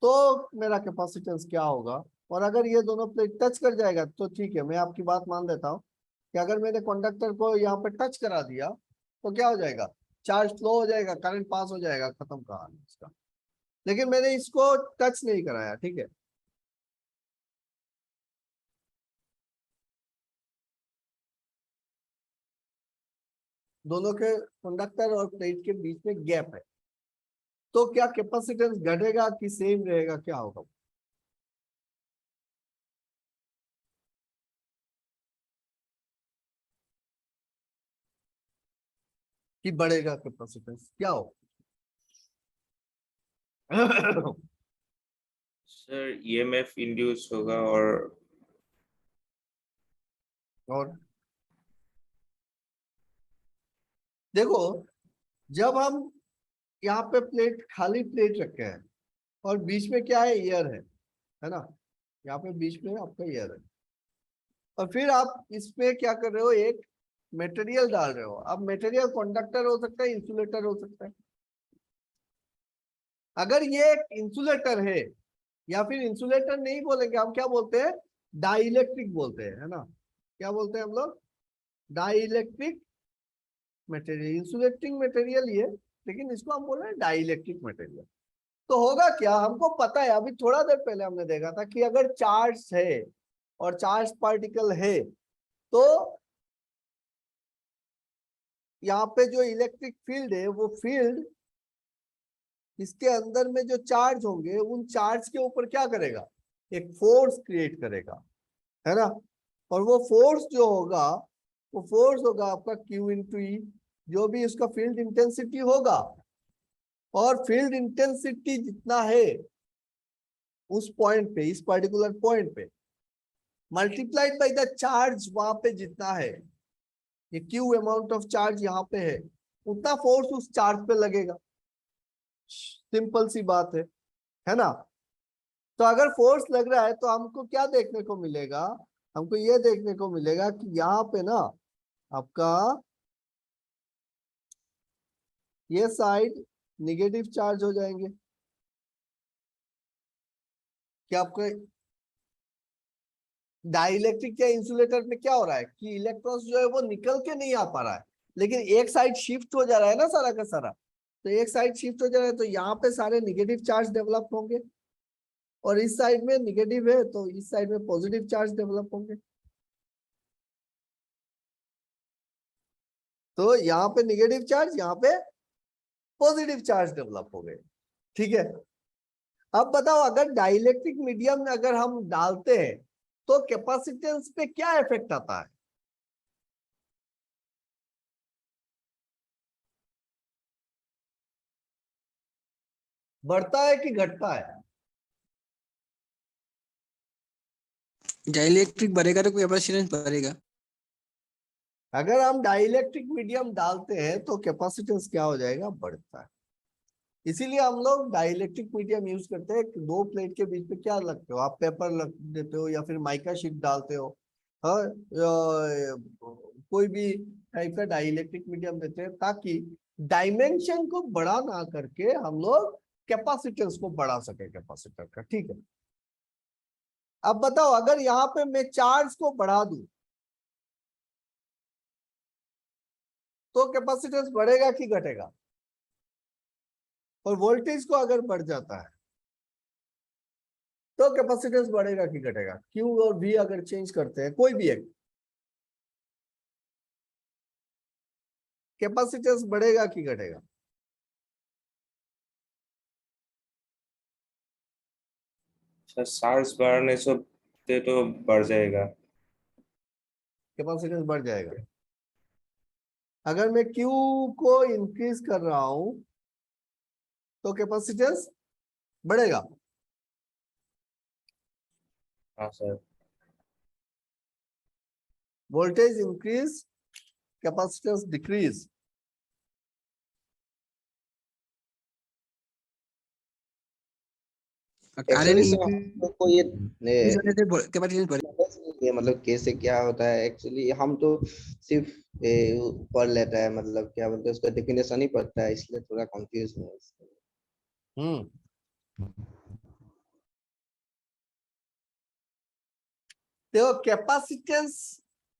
तो मेरा कैपेसिटेंस क्या होगा, और अगर ये दोनों प्लेट टच कर जाएगा तो ठीक है, मैं आपकी बात मान लेता हूँ कि अगर मैंने कंडक्टर को यहाँ पे टच करा दिया तो क्या हो जाएगा, चार्ज फ्लो हो जाएगा, करंट पास हो जाएगा, खत्म कहानी इसका। लेकिन मैंने इसको टच नहीं कराया, ठीक है। दोनों के कंडक्टर और प्लेट के बीच में गैप है तो क्या कैपेसिटेंस घटेगा कि सेम रहेगा, क्या होगा। कि बढ़ेगा कैपेसिटेंस, क्या हो। सर ईएमएफ इंड्यूस होगा और देखो, जब हम यहाँ पे प्लेट खाली प्लेट रखे हैं और बीच में क्या है, एयर है ना, यहाँ पे बीच में आपका एयर है, और फिर आप इसमें क्या कर रहे हो, एक मटेरियल डाल रहे हो। अब मटेरियल कंडक्टर हो सकता है, इंसुलेटर हो सकता है। अगर ये एक इंसुलेटर है, या फिर इंसुलेटर नहीं बोलेंगे, हम क्या बोलते हैं, डाइइलेक्ट्रिक बोलते हैं, है ना। क्या बोलते हैं हम लोग, डाइइलेक्ट्रिक मटेरियल। इंसुलेटिंग मटेरियल ये, लेकिन इसको हम बोल रहे हैं डाइइलेक्ट्रिक मटेरियल। तो होगा क्या, हमको पता है, अभी थोड़ा देर पहले हमने देखा था कि अगर चार्ज है और चार्ज पार्टिकल है तो यहाँ पे जो इलेक्ट्रिक फील्ड है वो फील्ड इसके अंदर में जो चार्ज होंगे उन चार्ज के ऊपर क्या करेगा, एक फोर्स क्रिएट करेगा, है ना। और वो फोर्स जो होगा, वो फोर्स होगा आपका Q इंटू ई, जो भी उसका फील्ड इंटेंसिटी होगा। और फील्ड इंटेंसिटी जितना है उस पॉइंट पे, इस पर्टिकुलर पॉइंट पे, मल्टीप्लाइड बाय द चार्ज वहां पे जितना है, ये Q अमाउंट ऑफ चार्ज यहाँ पे है, उतना फोर्स उस चार्ज पे लगेगा। सिंपल सी बात है ना। तो अगर फोर्स लग रहा है तो हमको क्या देखने को मिलेगा, हमको ये देखने को मिलेगा कि यहाँ पे ना आपका ये साइड निगेटिव चार्ज हो जाएंगे। क्या आपको डाइलेक्ट्रिक या इंसुलेटर में क्या हो रहा है कि इलेक्ट्रॉन्स जो है वो निकल के नहीं आ पा रहा है, लेकिन एक साइड शिफ्ट हो जा रहा है ना सारा का सारा। तो एक साइड शिफ्ट हो जा रहा है तो यहाँ पे सारे निगेटिव चार्ज डेवलप होंगे, और इस साइड में निगेटिव है तो इस साइड में पॉजिटिव चार्ज डेवलप होंगे। तो यहाँ पे निगेटिव चार्ज, यहाँ पे पॉजिटिव चार्ज डेवलप हो गए। ठीक है, अब बताओ अगर डाइलेक्ट्रिक मीडियम में अगर हम डालते हैं तो कैपेसिटेंस पे क्या इफेक्ट आता है? बढ़ता है कि घटता है? डाइलेक्ट्रिक बढ़ेगा तो कैपेसिटेंस बढ़ेगा। अगर हम डाइलेक्ट्रिक मीडियम डालते हैं तो कैपेसिटेंस क्या हो जाएगा? बढ़ता है। इसीलिए हम लोग डाइलेक्ट्रिक मीडियम यूज करते हैं। दो प्लेट के बीच में क्या लगते हो आप? पेपर लग देते हो या फिर माइका शीट डालते हो, हाँ, कोई भी टाइप का डाइलेक्ट्रिक मीडियम देते हैं ताकि डायमेंशन को बड़ा ना करके हम लोग कैपेसिटेंस को बढ़ा सके कैपेसिटर का। ठीक है, अब बताओ अगर यहाँ पे मैं चार्ज को बढ़ा दूं तो कैपेसिटेंस बढ़ेगा कि घटेगा? और वोल्टेज को अगर बढ़ जाता है तो कैपेसिटेंस बढ़ेगा कि घटेगा? Q और V अगर चेंज करते हैं कोई भी एक, कैपेसिटेंस बढ़ेगा कि घटेगा? अच्छा, चार्ज बढ़ने से तो बढ़ जाएगा। कैपेसिटेंस बढ़ जाएगा। अगर मैं Q को इंक्रीज कर रहा हूं तो कैपेसिटेंस बढ़ेगा। हाँ sir. Voltage increase, capacitance decrease. Current actually sir हम लोग को ये इंक्रीज होने से कैपेसिटेंस बढ़ेगा। knowledge नहीं है, मतलब कैसे क्या होता है। एक्चुअली हम तो सिर्फ पढ़ लेता है, मतलब क्या बोलते हैं उसका डेफिनेशन ही पढ़ता है, इसलिए थोड़ा कंफ्यूज हूँ इसमें। देखो capacitance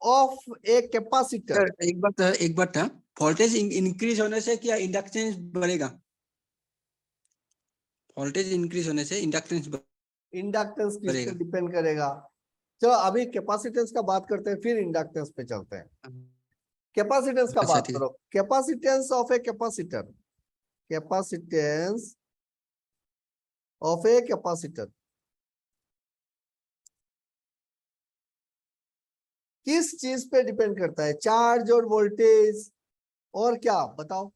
of a capacitor, sir एक बात था, वोल्टेज इंक्रीज होने से क्या इंडक्टेंस बढ़ेगा? वोल्टेज इंक्रीज होने से इंडक्टेंस इंडक्टेंस किस पे बढ़ेगा। डिपेंड करेगा? चलो अभी कैपेसिटेंस का बात करते हैं फिर इंडक्टेंस पे चलते हैं। कैपेसिटेंस का अच्छा, बात ठीक है। करो। Capacitance of a capacitor, capacitance of a capacitor किस चीज पे डिपेंड करता है? चार्ज और वोल्टेज और क्या बताओ,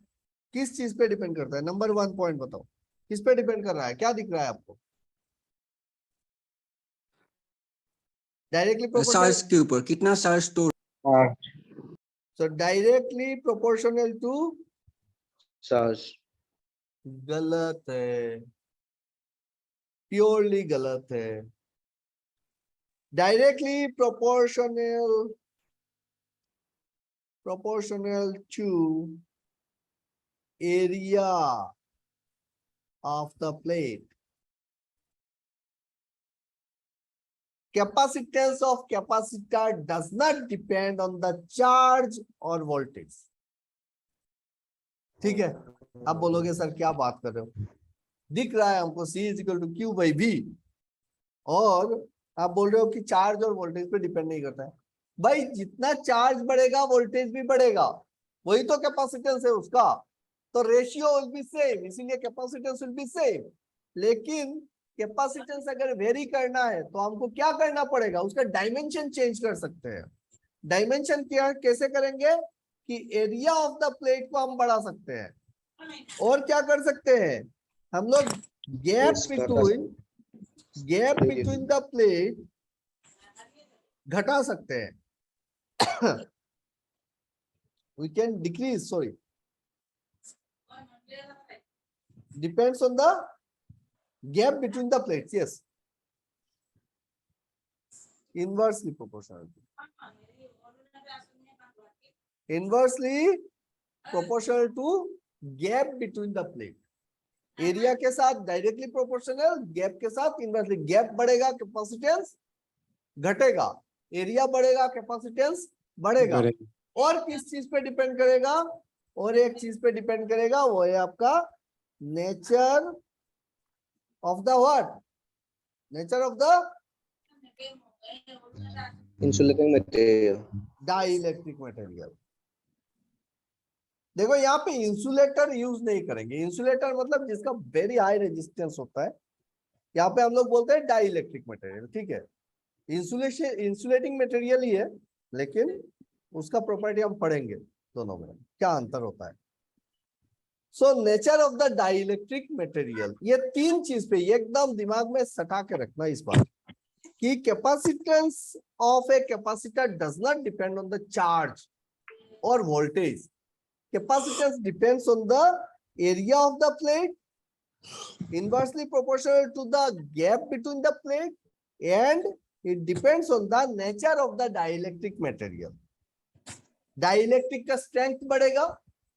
किस चीज पे डिपेंड करता है? नंबर 1 पॉइंट बताओ, किस पे डिपेंड कर रहा है? क्या दिख रहा है आपको? डायरेक्टली चार्ज प्रोपोर्शनल, के ऊपर कितना charge store. So directly proportional to, charge गलत है, प्योरली गलत है। Directly proportional to area of the plate. Capacitance of capacitor does not depend on the charge or voltage. ठीक है, अब बोलोगे सर क्या बात कर रहे हो? दिख रहा है हमको C is equal to Q by V, और आप बोल रहे हो कि चार्ज और वोल्टेज पे डिपेंड नहीं करता है। भाई जितना चार्ज बढ़ेगा वोल्टेज भी बढ़ेगा, वही तो कैपेसिटेंस है उसका, तो रेशियो विल बी सेम, इसीलिए कैपेसिटेंस विल बी सेम। लेकिन कैपेसिटेंस अगर वेरी करना है तो हमको क्या करना पड़ेगा? उसका डायमेंशन चेंज कर सकते हैं। डायमेंशन क्या कैसे करेंगे कि एरिया ऑफ द प्लेट को हम बढ़ा सकते हैं, और क्या कर सकते हैं हम लोग? गैप बिटवीन द प्लेट घटा सकते हैं। we can decrease, sorry, depends on the gap between the plates, yes, inversely proportional to gap between the plate. Area के साथ डायरेक्टली प्रोपोर्शनल, गैप के साथ इनवर्सली। गैप बढ़ेगा कैपेसिटेंस घटेगा, एरिया बढ़ेगा कैपेसिटेंस बढ़ेगा। और किस चीज पे डिपेंड करेगा? और एक चीज पे डिपेंड करेगा, वो है आपका nature of the what? Nature of the insulating material. Dielectric material. देखो यहाँ पे इंसुलेटर यूज नहीं करेंगे। इंसुलेटर मतलब जिसका वेरी हाई रेजिस्टेंस होता है, यहाँ पे हम लोग बोलते हैं डाइलेक्ट्रिक मटेरियल। ठीक है, इंसुलेशन इंसुलेटिंग मटेरियल ही है, लेकिन उसका प्रॉपर्टी हम पढ़ेंगे दोनों में क्या अंतर होता है। So nature of the dielectric material, ये तीन चीज पे एकदम दिमाग में सटा के रखना इस बात कि capacitance of a capacitor does not depend on the charge और voltage. Capacitance depends on the area of the plate, inversely proportional to the gap between the plate, and it depends on the nature of the dielectric material. Dielectric का strength बढ़ेगा,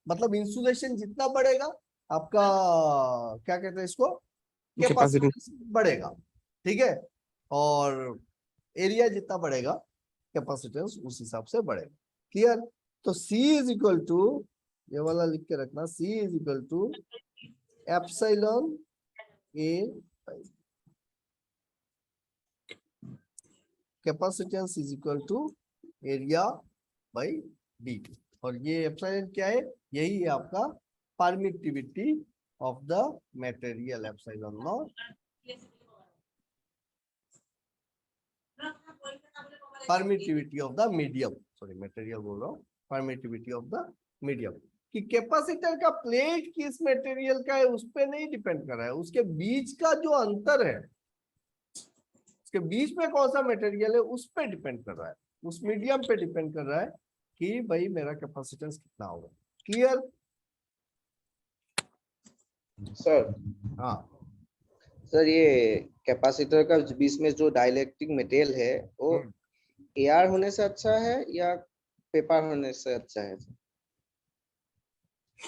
मतलब insulation जितना बढ़ेगा, आपका क्या कहते हैं इसको, कैपेसिटेंस बढ़ेगा। ठीक है, और एरिया जितना बढ़ेगा कैपेसिटेंस उस हिसाब से बढ़ेगा। क्लियर? तो C इज इक्वल टू, ये वाला लिख के रखना, C is equal to epsilon A, capacitance is equal to area by dt। और ये एप्सिलॉन क्या है? यही है आपका permittivity of the material, epsilon not. Permittivity of the medium, sorry material बोल रहा हूँ, परमिटिविटी ऑफ द मीडियम। कि कैपेसिटर का प्लेट किस मटेरियल का है उस पे नहीं डिपेंड कर रहा है, उसके बीच का जो अंतर है, उसके बीच में कौन सा मटेरियल है उस पे डिपेंड कर रहा है, उस मीडियम पे डिपेंड कर रहा है कि भाई मेरा कैपेसिटेंस कितना होगा। क्लियर? सर, हाँ सर ये कैपेसिटर का बीच में जो डाइलेक्ट्रिक मटेरियल है वो एआर होने से अच्छा है या पेपर होने से अच्छा है?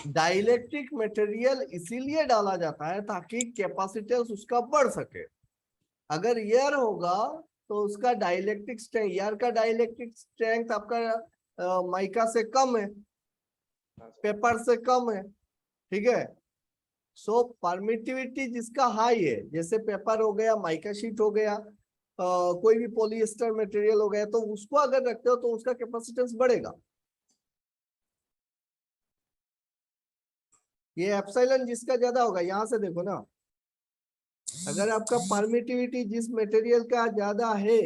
डाइलेक्ट्रिक मटेरियल इसीलिए डाला जाता है ताकि कैपेसिटेंस उसका बढ़ सके। अगर एयर होगा तो उसका डाइलेक्ट्रिक स्ट्रेंथ, एयर का डाइलेक्ट्रिक स्ट्रेंथ आपका माइका से कम है, पेपर से कम है। ठीक है, सो परमिटिविटी जिसका हाई है, जैसे पेपर हो गया, माइका शीट हो गया, कोई भी पॉलिएस्टर मटेरियल हो गया, तो उसको अगर रखते हो तो उसका कैपेसिटेंस बढ़ेगा। ये एप्सिलॉन जिसका ज्यादा होगा, यहां से देखो ना, अगर आपका परमिटिविटी जिस मटेरियल का ज्यादा है,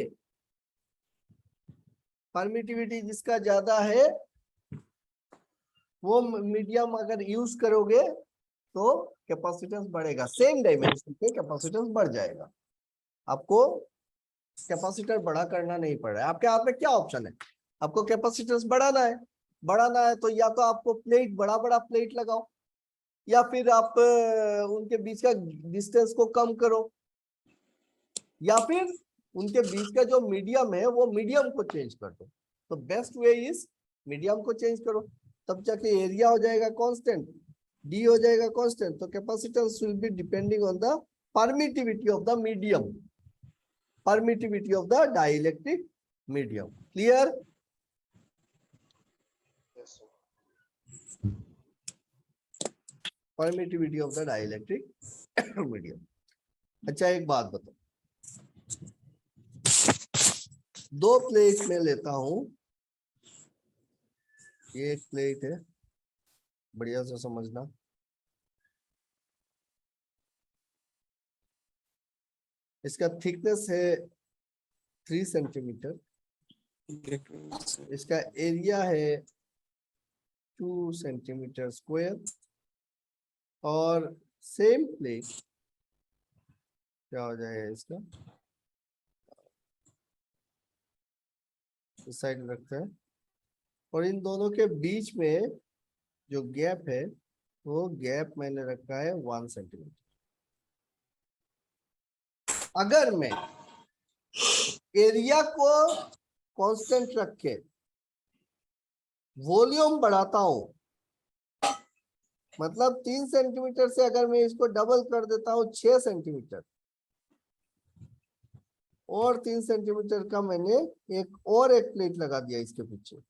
परमिटिविटी जिसका ज्यादा है वो मीडियम अगर यूज करोगे तो कैपेसिटेंस बढ़ेगा, सेम डायमेंशन पे कैपेसिटेंस बढ़ जाएगा। आपको कैपेसिटर बड़ा करना नहीं पड़ रहा है। आपके हाथ में क्या ऑप्शन है? आपको कैपेसिटेंस बढ़ाना है तो या तो आपको प्लेट, बड़ा बड़ा प्लेट लगाओ, या फिर आप उनके बीच का डिस्टेंस को कम करो, या फिर उनके बीच का जो मीडियम है वो मीडियम को चेंज कर दो। तो बेस्ट वे इज मीडियम को चेंज करो, तब जाके एरिया हो जाएगा कांस्टेंट, डी हो जाएगा कांस्टेंट। तो capacitance will be depending on the permittivity of the medium, permittivity of the dielectric medium. Clear? Permittivity of the dielectric medium. अच्छा एक बात बताओ, दो प्लेट में लेता हूं, ये एक प्लेट है, बढ़िया से समझना, इसका थिकनेस है 3 सेंटीमीटर, इसका एरिया है 2 सेंटीमीटर स्क्वायर, और सेम प्लेट क्या हो जाएगा इसका, इस साइड रखते हैं, और इन दोनों के बीच में जो गैप है वो गैप मैंने रखा है 1 सेंटीमीटर। अगर मैं एरिया को कांस्टेंट रख के वॉल्यूम बढ़ाता हूं, मतलब 3 सेंटीमीटर से अगर मैं इसको डबल कर देता हूं 6 सेंटीमीटर, और 3 सेंटीमीटर का मैंने एक प्लेट लगा दिया इसके पीछे,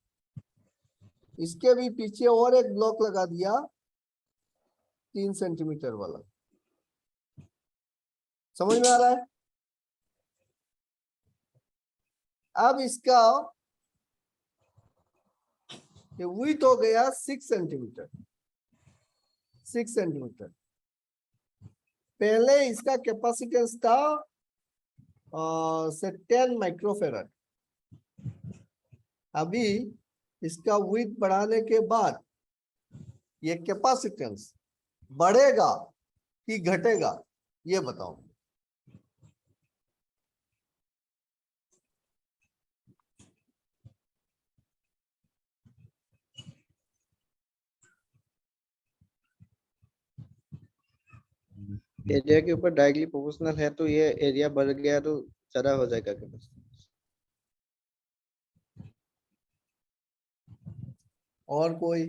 इसके भी पीछे और एक ब्लॉक लगा दिया 3 सेंटीमीटर वाला। समझ में आ रहा है? अब इसका ये विड्थ हो गया 6 सेंटीमीटर। 6 सेंटीमीटर। पहले इसका कैपेसिटेंस था से 10 माइक्रोफेराड। अभी इसका विड्थ बढ़ाने के बाद ये कैपेसिटेंस बढ़ेगा कि घटेगा, ये बताओ। एरिया के ऊपर डायरेक्टली प्रोपोर्शनल है, तो ये एरिया बढ़ गया तो ज्यादा हो जाएगा कैपेसिटी। और कोई?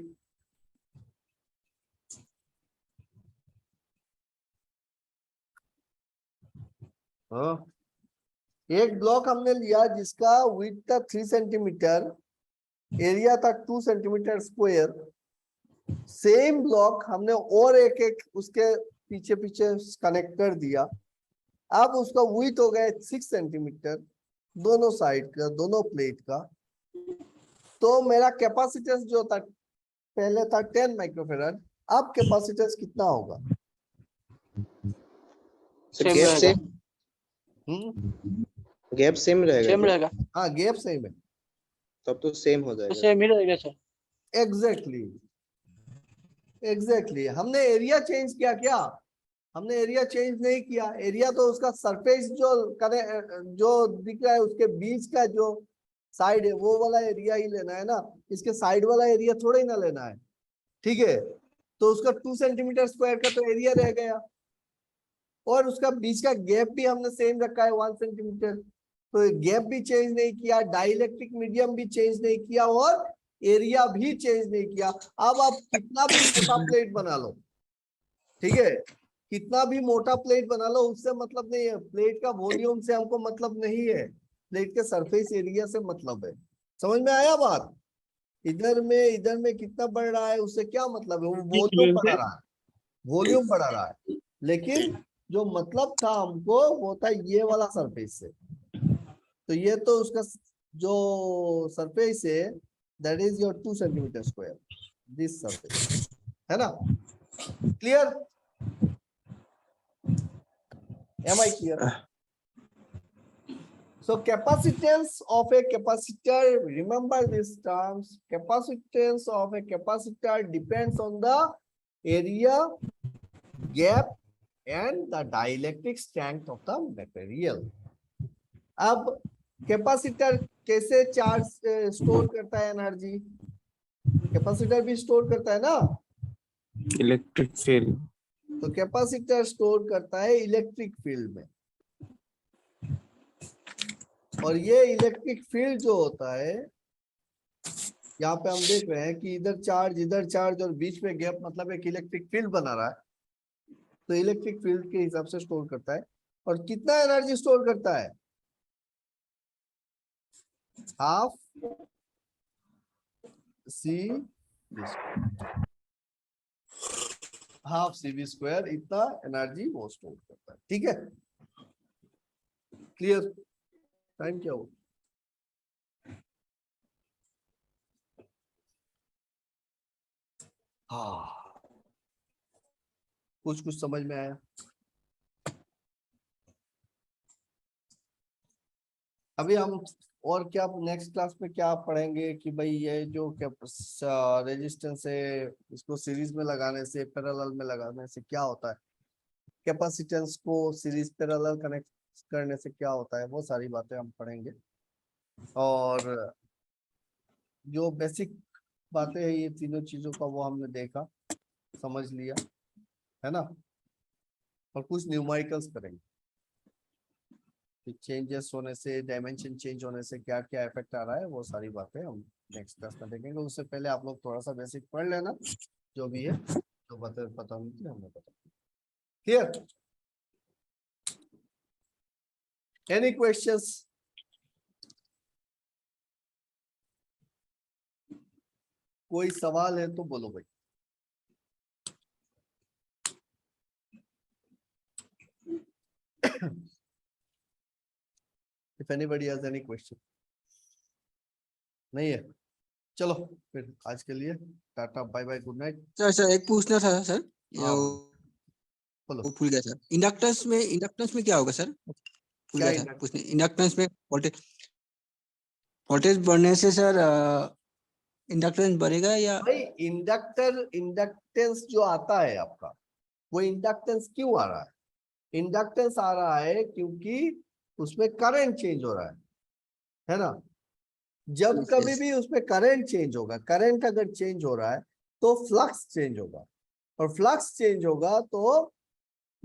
हाँ, एक ब्लॉक हमने लिया जिसका विड्थ था 3 सेंटीमीटर, एरिया था 2 सेंटीमीटर स्क्वायर। सेम ब्लॉक हमने और एक उसके पीछे पीछे कनेक्ट कर दिया। अब उसका विड्थ हो गया 6 सेंटीमीटर दोनों साइड का, दोनों प्लेट का। तो मेरा कैपेसिटेंस जो था पहले था 10 माइक्रोफेराड, अब कैपेसिटेंस कितना होगा? गैप सेम रहेगा सेम क्या? रहेगा। हाँ, गैप सेम है। तब तो सेम हो जाएगा। सेम ही रहेगा सर। एग्जैक्टली हमने एरिया चेंज किया क्या? हमने एरिया चेंज नहीं किया। एरिया तो उसका सरफेस जो जो दिख रहा है उसके बीच का जो साइड है वो वाला एरिया ही लेना है ना, इसके साइड वाला एरिया थोड़ा ही ना लेना है। ठीक है, तो उसका 2 सेंटीमीटर स्क्वायर का तो एरिया रह गया, और उसका बीच का गैप भी हमने सेम रखा है 1 सेंटीमीटर। तो गैप भी चेंज नहीं किया, डाइलेक्ट्रिक मीडियम भी चेंज नहीं किया, और एरिया भी चेंज नहीं किया। अब आप कितना भी मोटा प्लेट बना लो, ठीक है, कितना भी मोटा प्लेट बना लो, उससे मतलब नहीं है। प्लेट का वॉल्यूम से हमको मतलब नहीं है, प्लेट के सरफेस एरिया से मतलब है। समझ में आया बात? इधर में कितना बढ़ रहा है उससे क्या मतलब है? वो वॉल्यूम बढ़ा रहा है, वॉल्यूम बढ़ा रहा है, लेकिन जो मतलब था हमको वो था ये वाला सरफेस से। तो ये तो उसका जो सरफेस है that is your 2 centimetre square, this surface, है ना? Clear? Am I clear? So capacitance of a capacitor, remember these terms. Capacitance of a capacitor depends on the area, gap and the dielectric strength of the material. अब capacitor कैसे charge store करता है energy? Capacitor भी store करता है ना electric field. तो capacitor store करता है इलेक्ट्रिक फील्ड में, और ये इलेक्ट्रिक फील्ड जो होता है, यहाँ पे हम देख रहे हैं कि इधर चार्ज और बीच में गैप, मतलब एक इलेक्ट्रिक फील्ड बना रहा है। तो इलेक्ट्रिक फील्ड के हिसाब से स्टोर करता है। और कितना एनर्जी स्टोर करता है? हाफ CV स्क्वायर, इतना एनर्जी वो स्टोर करता है। ठीक है, क्लियर? टाइम क्या हो? हाँ, कुछ समझ में आया? अभी हम और क्या नेक्स्ट क्लास में क्या पढ़ेंगे कि भाई ये जो रेजिस्टेंस है इसको सीरीज में लगाने से, पैरेलल में लगाने से क्या होता है, कैपेसिटेंस को सीरीज पैरेलल कनेक्ट करने से क्या होता है, वो सारी बातें हम पढ़ेंगे। और जो बेसिक बातें हैं ये तीनों चीजों का वो हमने देखा, समझ लिया, है ना? और कुछ न्यूमेरिकल्स करेंगे। चेंजेस होने से, डायमेंशन चेंज होने से क्या क्या इफेक्ट आ रहा है, वो सारी बातें हम नेक्स्ट क्लास में देखेंगे। उससे पहले आप लोग थोड़ा सा बेसिक पढ़ लेना, जो भी है, जो पता नहीं थी हमें पता। क्लियर? Any questions? कोई सवाल है तो बोलो भाई। If anybody has any question, नहीं है, चलो फिर आज के लिए tata, bye bye, good night. Sir एक पूछना था सर, हाँ, वो बोलो। भूल गया सर। इंडक्टेंस में क्या होगा सर? भूल क्या गया था पूछने। इंडक्टेंस में वोल्टेज बढ़ने से सर इंडक्टेंस बढ़ेगा या? भाई इंडक्टेंस जो आता है आपका, वो इंडक्टेंस क्यों आ रहा है? इंडक्टेंस आ रहा है क्योंकि उसमें करंट चेंज हो रहा है ना? जब Yes, कभी yes. भी उसमें करंट चेंज होगा, करंट अगर चेंज हो रहा है तो फ्लक्स चेंज होगा, और फ्लक्स चेंज होगा तो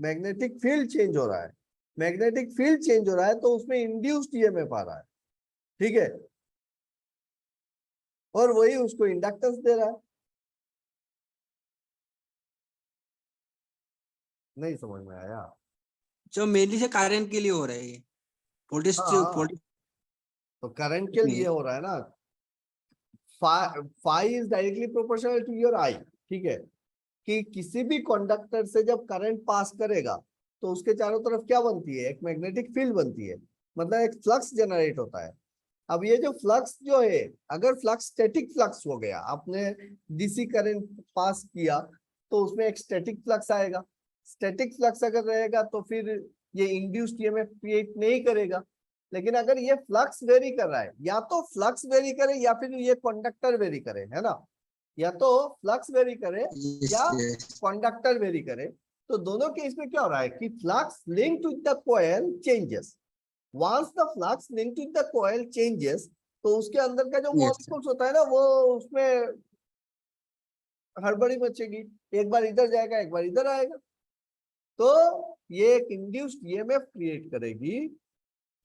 मैग्नेटिक फील्ड चेंज हो रहा है। मैग्नेटिक फील्ड चेंज हो रहा है तो उसमें इंड्यूस्ड ईएमएफ आ रहा है, ठीक है, और वही उसको इंडक्टेंस दे रहा है। नहीं समझ में आया? जो मेनली से करंट के लिए हो रहा है ये वोल्टेज हाँ, तो करंट के लिए हो रहा है ना। Phi is directly proportional to your I, ठीक है, कि किसी भी कंडक्टर से जब करंट पास करेगा तो उसके चारों तरफ क्या बनती है? एक मैग्नेटिक फील्ड बनती है, मतलब एक फ्लक्स जनरेट होता है। अब ये जो फ्लक्स जो है, अगर फ्लक्स स्टैटिक फ्लक्स हो गया, आपने डीसी करंट पास किया तो उसमें एक स्टैटिक फ्लक्स आएगा। स्टैटिक फ्लक्स अगर रहेगा तो फिर ये इंड्यूस्ड ईएमएफ क्रिएट नहीं करेगा। लेकिन अगर ये फ्लक्स वेरी कर रहा है, या तो फ्लक्स वेरी करे या फिर ये कंडक्टर वेरी करे, है ना, या तो फ्लक्स वेरी करे या कंडक्टर वेरी करे, तो दोनों केस में क्या हो रहा है कि flux link to the coil changes. Once the flux link to the coil changes, तो उसके अंदर का जो मॉलिक्यूल्स होता है ना, वो उसमें हड़बड़ी मचेगी, एक बार इधर जाएगा, एक बार इधर आएगा, तो ये एक इंड्यूस्ड ईएमएफ क्रिएट करेगी,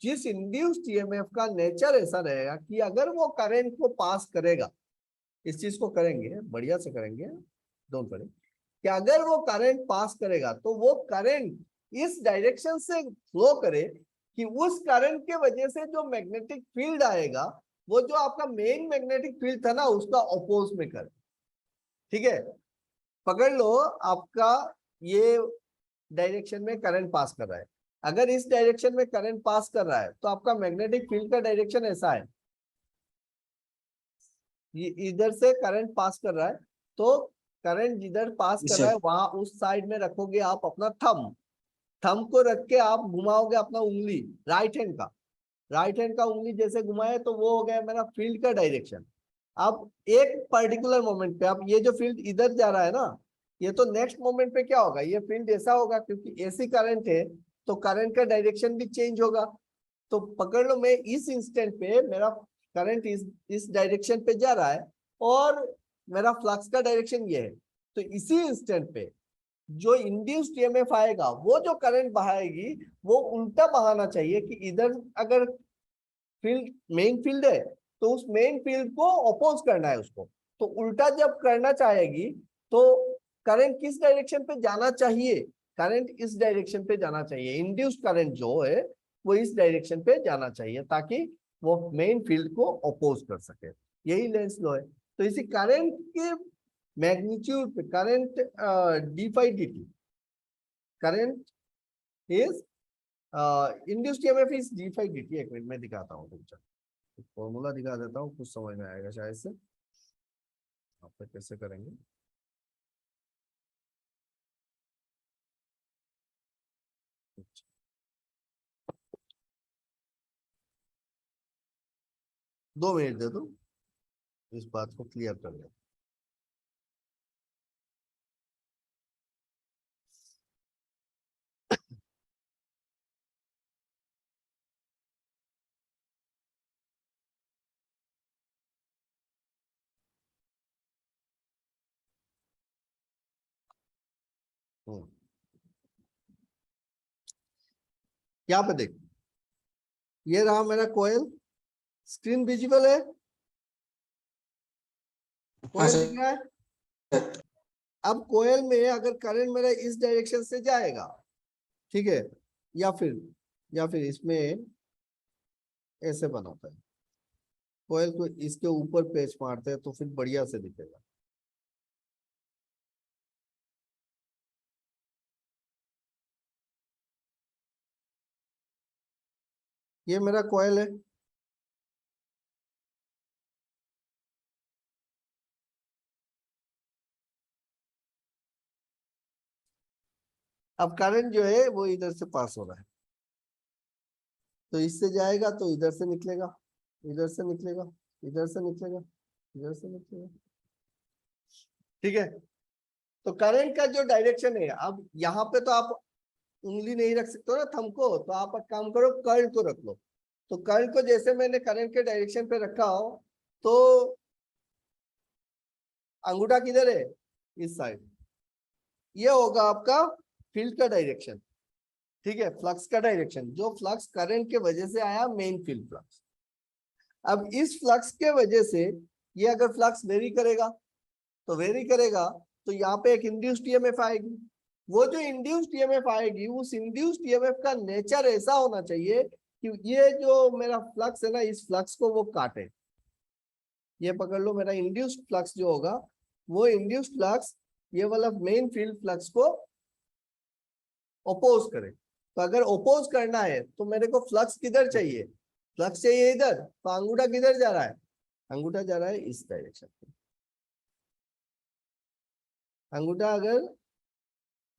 जिस इंड्यूस्ड ईएमएफ का नेचर ऐसा रहेगा कि अगर वो करंट को पास करेगा, इस चीज को करेंगे, बढ़िया से करेंगे, डोंट वरी, कि अगर वो करंट पास करेगा तो वो करंट इस डायरेक्शन से फ्लो करे कि उस करंट के वजह से जो मैग्नेटिक फील्ड आएगा, वो जो आपका मेन मैग्नेटिक फील्ड था ना, उसका अपोज में करे, ठीक है। पकड़ लो, आपका ये डायरेक्शन में करंट पास कर रहा है, अगर इस डायरेक्शन में करंट पास कर रहा है तो आपका मैग्नेटिक फील्ड का डायरेक्शन ऐसा है, ये इधर से करंट पास कर रहा है, तो करंट जिधर पास कर रहा है वहां उस साइड में रखोगे आप अपना थंब, थंब को रख के आप घुमाओगे अपना उंगली, राइट हैंड का उंगली जैसे घुमाए तो वो हो गया मेरा फील्ड का डायरेक्शन। अब एक पर्टिकुलर मोमेंट पे, अब ये जो फील्ड इधर जा रहा है ना, ये तो नेक्स्ट मोमेंट पे क्या होगा, ये फील्ड ऐसा होगा, क्योंकि एसी करंट है तो करंट का डायरेक्शन भी चेंज होगा। तो पकड़ लो, मैं इस इंस्टेंट पे मेरा करंट इस डायरेक्शन पे जा रहा है और मेरा फ्लक्स का डायरेक्शन ये है, तो इसी इंस्टेंट पे जो इंड्यूस्ड ईएमएफ आएगा, वो जो करंट बहाएगी वो उल्टा बहाना चाहिए, कि इधर अगर फील्ड मेन फील्ड है तो उस मेन फील्ड को अपोज करना है उसको, तो उल्टा जब करना चाहेगी तो करंट किस डायरेक्शन पे जाना चाहिए? करंट इस डायरेक्शन पे जाना चाहिए, इंड्यूस्ड करंट जो है वो इस डायरेक्शन पे जाना चाहिए, ताकि वो मेन फील्ड को अपोज कर सके। यही लेंस लॉ है। तो इसी करंट के मैग्नीट्यूड पे current D phi D T, current is induced EMF is D phi D T. एक मिनट में दिखाता हूँ, फॉर्मूला दिखा देता हूँ, कुछ समझ में आएगा शायद से। आप कैसे करेंगे? दो मिनट दे दो, इस बात को क्लियर कर ले। यहाँ पे देख, ये रहा मेरा कोयल, स्क्रीन विजिबल है, कोयल सर। दिख रहा है। अब कोयल में अगर करंट मेरा इस डायरेक्शन से जाएगा, ठीक है, या फिर इसमें ऐसे बनाता है, कोयल को इसके ऊपर पेच मारते हैं तो फिर बढ़िया से दिखेगा। ये मेरा कोयल है, अब करंट जो है वो इधर से पास हो रहा है, तो इससे जाएगा तो इधर से निकलेगा, इधर से निकलेगा, इधर से निकलेगा, इधर से निकलेगा, ठीक है। तो करंट का जो डायरेक्शन है, अब यहाँ पे तो आप उंगली नहीं रख सकते हो ना थंब को, तो आप एक काम करो, कर्ल को रख लो। तो कर्ल को जैसे मैंने करंट के डायरेक्शन पे रखा हो, तो अंगूठा किधर है, इस साइड, ये होगा आपका फील्ड का डायरेक्शन, ठीक है, फ्लक्स का डायरेक्शन, जो फ्लक्स करंट के वजह से आया, मेन फील्ड फ्लक्स। अब इस फ्लक्स के वजह से ये अगर फ्लक्स वेरी करेगा, तो वेरी करेगा तो यहाँ पे एक इंड्यूस्ड ईएमएफ आएगी। वो जो इंड्यूस्ड ईएमएफ आएगी, उस इंड्यूस्ड ईएमएफ का नेचर ऐसा होना चाहिए कि ये जो मेरा फ्लक्स है ना, इस फ्लक्स को वो काटे। ये पकड़ लो, मेरा इंड्यूस्ड फ्लक्स जो होगा, वो इंड्यूस्ड फ्लक्स ये वाला मेन फील्ड फ्लक्स को अपोज करे। तो अगर अपोज करना है तो मेरे को फ्लक्स किधर चाहिए, फ्लक्स चाहिए इधर, तो अंगूठा किधर जा रहा है, अंगूठा जा रहा है इस डायरेक्शन में। अंगूठा अगर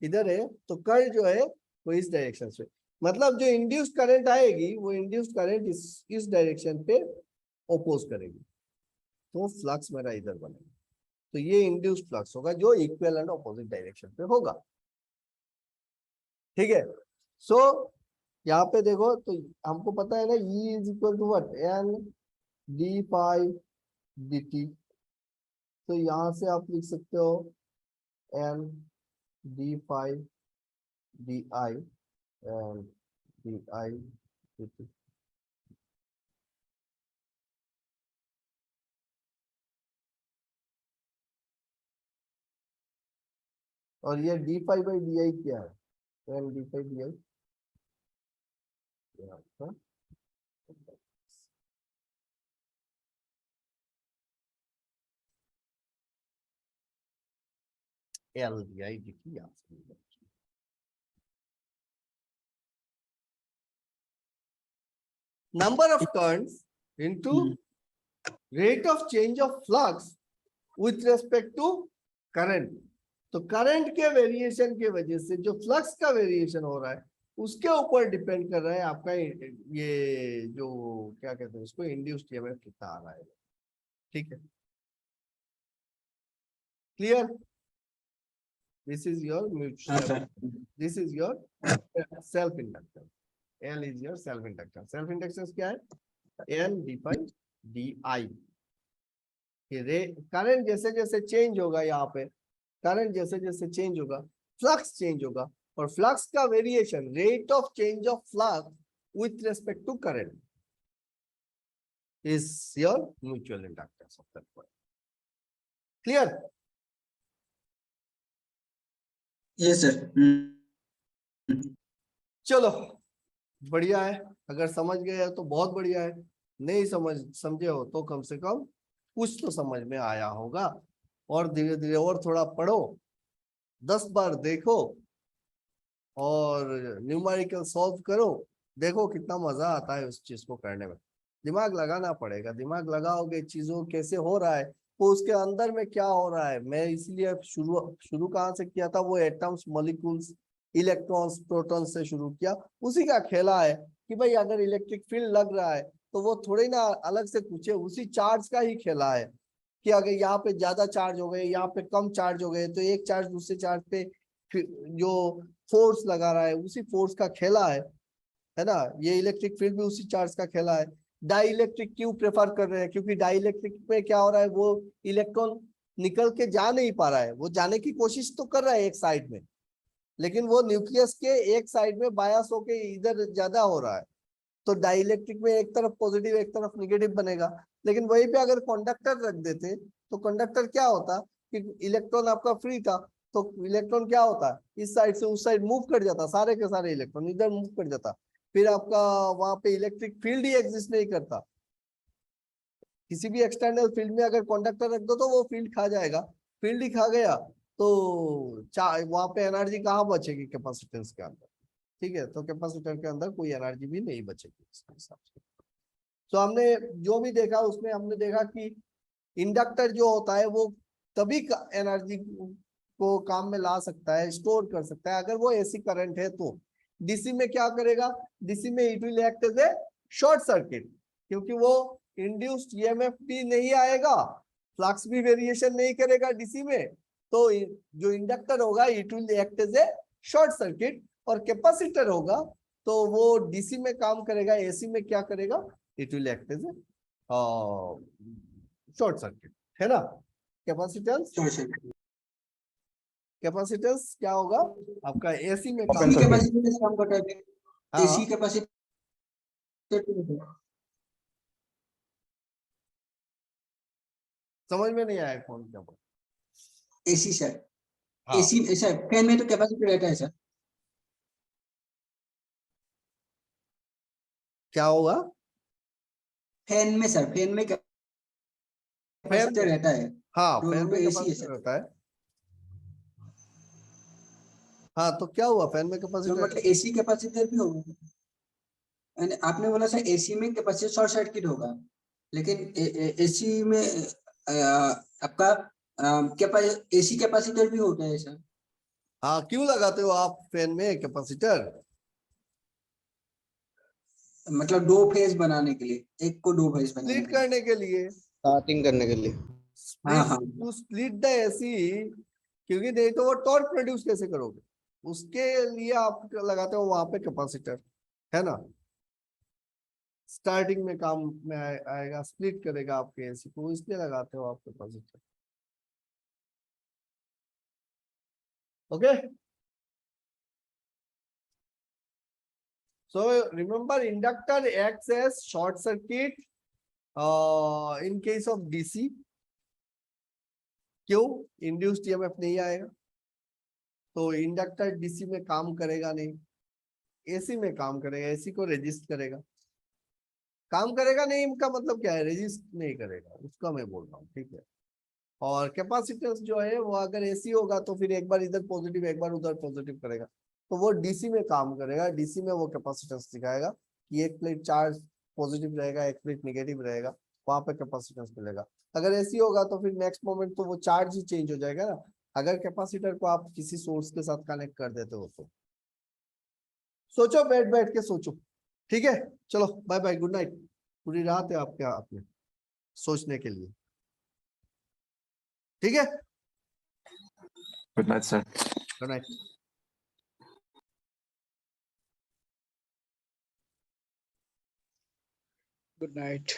इधर है तो कर्ल जो है वो इस डायरेक्शन से, मतलब जो इंड्यूस्ड करंट आएगी वो इंड्यूस्ड करंट इस डायरेक्शन पे अपोज करेगी, तो फ्लक्स मेरा इधर बनेगा। तो ये इंड्यूस्ड फ्लक्स होगा जो इक्वल एंड अपोजिट डायरेक्शन पे होगा, ठीक है। सो यहाँ पे देखो, तो हमको पता है ना, E is equal to what, N D phi D T. तो यहाँ से आप लिख सकते हो N D phi D I and D I D T. और ये D phi by D I क्या है, N D phi D I, L D I D T. Number of turns into rate of change of flux with respect to current। तो current के variation के वजह से जो फ्लक्स का variation हो रहा है, उसके ऊपर डिपेंड कर रहा है आपका ये जो क्या कहते हैं उसको, इंड्यूस्ड ईएमएफ कितना आ रहा है, ठीक है, clear. This is your mutual, this is your self inductance, L is your self inductance। self inductance क्या है, N d pi d I। Current जैसे जैसे चेंज होगा, यहाँ पे करंट जैसे जैसे चेंज होगा, फ्लक्स चेंज होगा, और फ्लक्स का variation, rate of change of flux with respect to current is your mutual inductance of that point. Clear? Yes sir. चलो बढ़िया है, अगर समझ गए तो बहुत बढ़िया है, नहीं समझे हो तो कम से कम कुछ तो समझ में आया होगा। और धीरे धीरे और थोड़ा पढ़ो, 10 बार देखो और न्यूमेरिकल सॉल्व करो, देखो कितना मजा आता है उस चीज को करने में। दिमाग लगाना पड़ेगा, दिमाग लगाओगे चीजों कैसे हो रहा है, तो उसके अंदर में क्या हो रहा है। मैं इसलिए शुरू कहाँ से किया था, वो एटम्स, मॉलिक्यूल्स, इलेक्ट्रॉन्स, प्रोटॉन्स से शुरू किया। उसी का खेला है कि भाई अगर इलेक्ट्रिक फील्ड लग रहा है तो वो थोड़ी ना अलग से कुछ है, उसी चार्ज का ही खेला है कि अगर यहाँ पे ज्यादा चार्ज हो गए, यहाँ पे कम चार्ज हो गए, तो एक चार्ज दूसरे चार्ज पे जो फोर्स लगा रहा है उसी फोर्स का खेला है ना। ये इलेक्ट्रिक फील्ड भी उसी चार्ज का खेला है। डाई इलेक्ट्रिक क्यों प्रेफर कर रहे हैं, क्योंकि डाई इलेक्ट्रिक में क्या हो रहा है, वो इलेक्ट्रॉन निकल के जा नहीं पा रहा है, वो जाने की कोशिश तो कर रहा है एक साइड में, लेकिन वो न्यूक्लियस के एक साइड में बायस होके इधर ज्यादा हो रहा है। तो डाइलेक्ट्रिक में एक तरफ पॉजिटिव एक तरफ निगेटिव बनेगा। लेकिन वहीं पे अगर कंडक्टर रख देते तो कंडक्टर क्या होता कि इलेक्ट्रॉन आपका फ्री था, तो इलेक्ट्रॉन क्या होता इस साइड से उस साइड मूव कर जाता, सारे के सारे इलेक्ट्रॉन इधर मूव कर जाता, फिर आपका वहां पे इलेक्ट्रिक फील्ड ही एग्जिस्ट नहीं करता। किसी भी एक्सटर्नल फील्ड में अगर कंडक्टर रख दो तो वो फील्ड खा जाएगा, फील्ड ही खा गया तो वहां पे एनर्जी कहाँ बचेगी, कैपेसिटेंस के अंदर। ठीक है, तो कैपेसिटर के अंदर कोई एनर्जी भी नहीं बचेगी इसके हिसाब से। तो हमने जो भी देखा उसमें हमने देखा कि इंडक्टर जो होता है वो तभी एनर्जी को काम में ला सकता है, स्टोर कर सकता है अगर वो एसी करंट है तो। डीसी में क्या करेगा, डीसी में it will act as a short circuit, क्योंकि वो इंड्यूस्ड ईएमएफ भी नहीं आएगा, फ्लक्स भी वेरिएशन नहीं करेगा डीसी में, तो जो इंडक्टर होगा it will act as a short circuit. और कैपेसिटर होगा तो वो डीसी में काम करेगा, एसी में क्या करेगा, it will act as a short circuit, है ना। कैपेसिटेंस कैपेसिटेंस क्या होगा आपका एसी में काम करेगा। काम करता है, हाँ, एसी कैपेसिटर समझ में नहीं आया कौन क्या बोला। एसी सर, हाँ, एसी सर फैन में तो कैपेसिटर रहता है सर, क्या होगा फैन में सर, फैन में फैन कैपेसिटर में, रहता है। हाँ दोनों फैन तो में एसी है कैपेसिटर सर, रहता है। हाँ तो क्या हुआ, फैन में तो कैपेसिटर, मतलब एसी कैपेसिटर भी होगा। यानी आपने बोला सर एसी में कैपेसिटर शॉर्ट सर्किट होगा, लेकिन एसी में आपका एसी कैपेसिटर भी होता है सर। हाँ क्यों लगाते हो आप फैन में कैपेसिटर, मतलब दो फेज बनाने के लिए, एक को दो फेज बनाने स्प्लिट के लिए। करने के लिए, स्टार्टिंग करने के लिए। हाँ हाँ टू स्प्लिट द एसी, क्योंकि नहीं तो वो टॉर्क प्रोड्यूस कैसे करोगे, उसके लिए आप लगाते हो वहां पे कैपेसिटर, है ना। स्टार्टिंग में काम में आएगा, स्प्लिट करेगा आपके एसी को, इसलिए लगाते हो आप capacitor. Okay, so remember inductor acts as short circuit in case of DC। क्यों, इंड्यूस्ड ईएमएफ नहीं आएगा तो इंडक्टर डीसी में काम करेगा नहीं, एसी में काम करेगा, एसी को रेजिस्ट करेगा। काम करेगा नहीं का मतलब क्या है, रेजिस्ट नहीं करेगा, उसका मैं बोल रहा हूँ, ठीक है। और कैपेसिटेंस जो है वो अगर एसी होगा तो फिर एक बार इधर पॉजिटिव एक बार उधर पॉजिटिव करेगा, तो वो डीसी में काम करेगा, डीसी में वो कैपेसिटेंस दिखाएगा कि एक प्लेट चार्ज पॉजिटिव रहेगा एक प्लेट नेगेटिव रहेगा, वहां पे कैपेसिटेंस मिलेगा। अगर एसी होगा तो फिर नेक्स्ट मोमेंट तो वो चार्ज ही चेंज हो जाएगा ना, अगर कैपेसिटर को आप किसी सोर्स के साथ कनेक्ट कर देते हो तो। सोचो, बैठ बैठ के सोचो, ठीक है। चलो बाय बाय, गुड नाइट, पूरी रात है आपके हाथ में सोचने के लिए, ठीक है। Good night, sir. Good night. Good night.